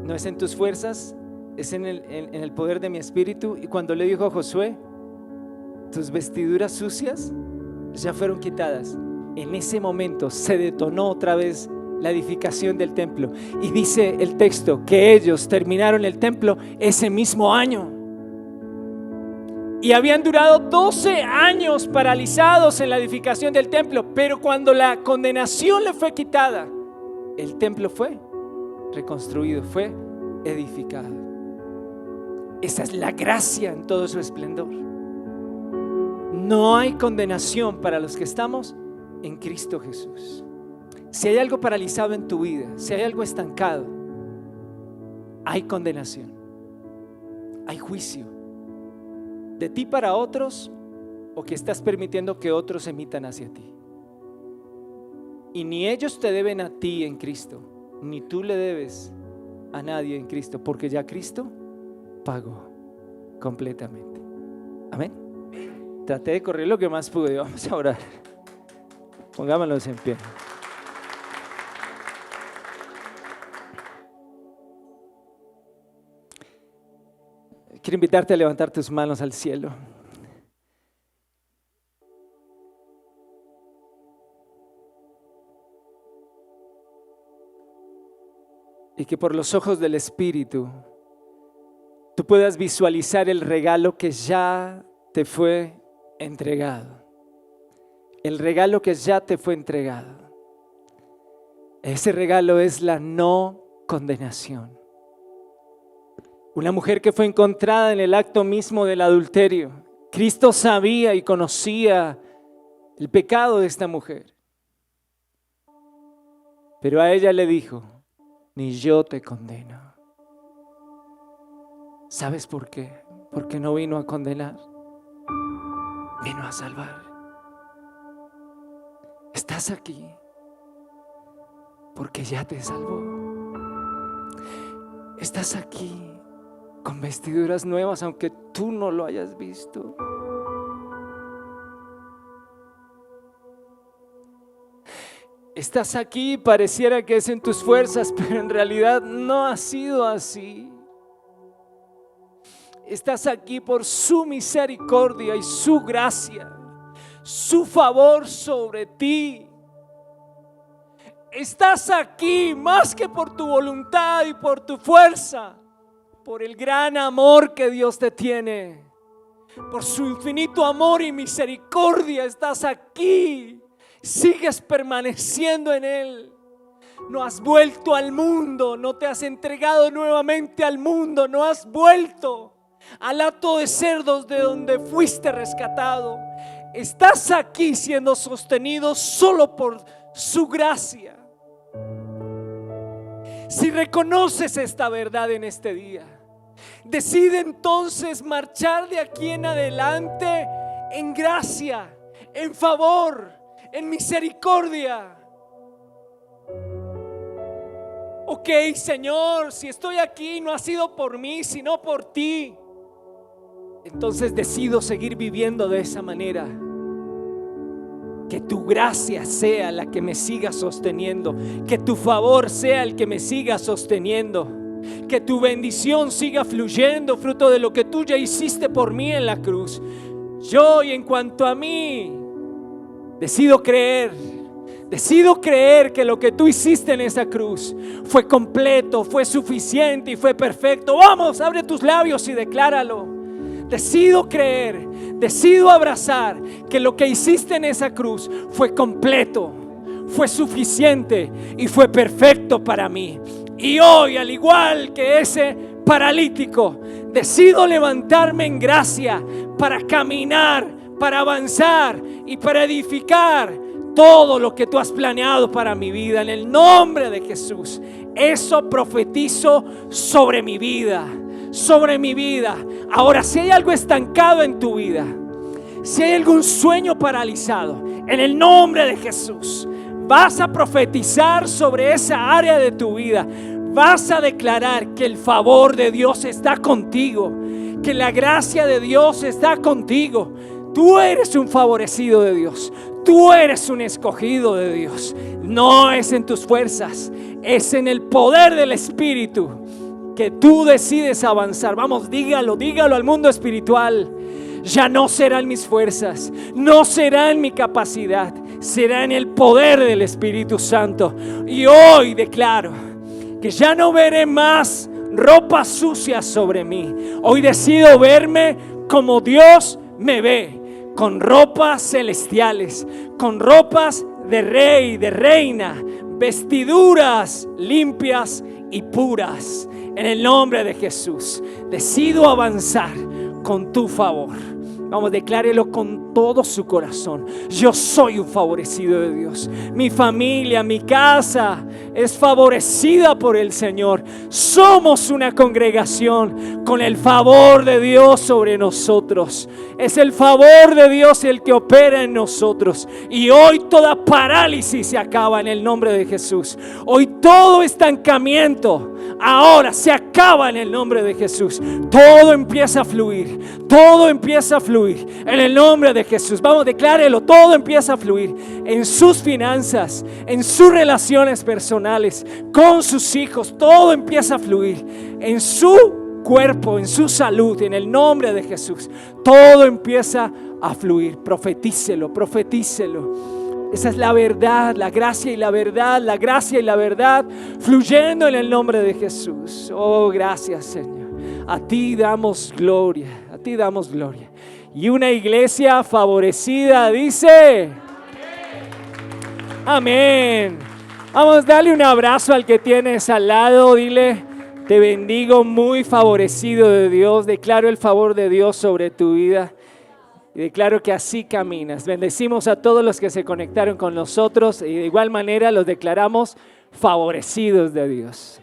no es en tus fuerzas, es en el poder de mi espíritu. Y cuando le dijo a Josué: tus vestiduras sucias ya fueron quitadas. En ese momento se detonó otra vez la edificación del templo. Y dice el texto que ellos terminaron el templo ese mismo año. Y habían durado 12 años paralizados en la edificación del templo. Pero cuando la condenación le fue quitada, el templo fue reconstruido, fue edificado. Esa es la gracia en todo su esplendor. No hay condenación para los que estamos en Cristo Jesús. Si hay algo paralizado en tu vida, si hay algo estancado, hay condenación, hay juicio de ti para otros, o que estás permitiendo que otros emitan hacia ti. Y ni ellos te deben a ti en Cristo, ni tú le debes a nadie en Cristo, porque ya Cristo pagó completamente. Amén. Traté de correr lo que más pude. Vamos a orar. Pongámonos en pie. Quiero invitarte a levantar tus manos al cielo. Y que por los ojos del Espíritu tú puedas visualizar el regalo que ya te fue entregado. El regalo que ya te fue entregado. Ese regalo es la no condenación. Una mujer que fue encontrada en el acto mismo del adulterio. Cristo sabía y conocía el pecado de esta mujer. Pero a ella le dijo: ni yo te condeno. ¿Sabes por qué? Porque no vino a condenar, vino a salvar. Estás aquí porque ya te salvó. Estás aquí con vestiduras nuevas, aunque tú no lo hayas visto. Estás aquí, pareciera que es en tus fuerzas, pero en realidad no ha sido así. Estás aquí por su misericordia y su gracia, su favor sobre ti. Estás aquí más que por tu voluntad y por tu fuerza, por el gran amor que Dios te tiene, por su infinito amor y misericordia. Estás aquí, sigues permaneciendo en Él. No has vuelto al mundo, no te has entregado nuevamente al mundo, no has vuelto al hato de cerdos de donde fuiste rescatado. Estás aquí siendo sostenido solo por su gracia. Si reconoces esta verdad en este día, decide entonces marchar de aquí en adelante en gracia, en favor, en misericordia. Ok, Señor, si estoy aquí no ha sido por mí, sino por ti. Entonces decido seguir viviendo de esa manera. Que tu gracia sea la que me siga sosteniendo, que tu favor sea el que me siga sosteniendo, que tu bendición siga fluyendo, fruto de lo que tú ya hiciste por mí en la cruz. Yo, y en cuanto a mí, decido creer que lo que tú hiciste en esa cruz fue completo, fue suficiente y fue perfecto. Vamos, abre tus labios y decláralo. Decido creer, decido abrazar que lo que hiciste en esa cruz fue completo, fue suficiente y fue perfecto para mí. Y hoy, al igual que ese paralítico, decido levantarme en gracia para caminar, para avanzar y para edificar todo lo que tú has planeado para mi vida. En el nombre de Jesús, eso profetizo sobre mi vida. Sobre mi vida. Ahora, si hay algo estancado en tu vida, si hay algún sueño paralizado, en el nombre de Jesús vas a profetizar sobre esa área de tu vida. Vas a declarar que el favor de Dios está contigo, que la gracia de Dios está contigo. Tú eres un favorecido de Dios, tú eres un escogido de Dios. No es en tus fuerzas, es en el poder del Espíritu que tú decides avanzar. Vamos, dígalo al mundo espiritual. Ya no será en mis fuerzas, no será en mi capacidad, será en el poder del Espíritu Santo. Y hoy declaro que ya no veré más ropa sucia sobre mí. Hoy decido verme como Dios me ve, con ropas celestiales, con ropas de rey, de reina, vestiduras limpias y puras. En el nombre de Jesús, decido avanzar con tu favor. Vamos, declárelo con todo su corazón. Yo soy un favorecido de Dios. Mi familia, mi casa es favorecida por el Señor. Somos una congregación con el favor de Dios sobre nosotros. Es el favor de Dios el que opera en nosotros. Y hoy toda parálisis se acaba en el nombre de Jesús. Hoy todo estancamiento ahora se acaba en el nombre de Jesús. Todo empieza a fluir. Todo empieza a fluir en el nombre de Jesús. Vamos, declárelo. Todo empieza a fluir en sus finanzas, en sus relaciones personales, con sus hijos. Todo empieza a fluir en su cuerpo, en su salud, en el nombre de Jesús. Todo empieza a fluir. Profetícelo, profetícelo. Esa es la verdad, la gracia y la verdad, la gracia y la verdad fluyendo en el nombre de Jesús. Oh, gracias, Señor. A ti damos gloria, a ti damos gloria. Y una iglesia favorecida dice: amén. Vamos, dale un abrazo al que tienes al lado. Dile: te bendigo, muy favorecido de Dios. Declaro el favor de Dios sobre tu vida. Y declaro que así caminas. Bendecimos a todos los que se conectaron con nosotros. Y de igual manera los declaramos favorecidos de Dios.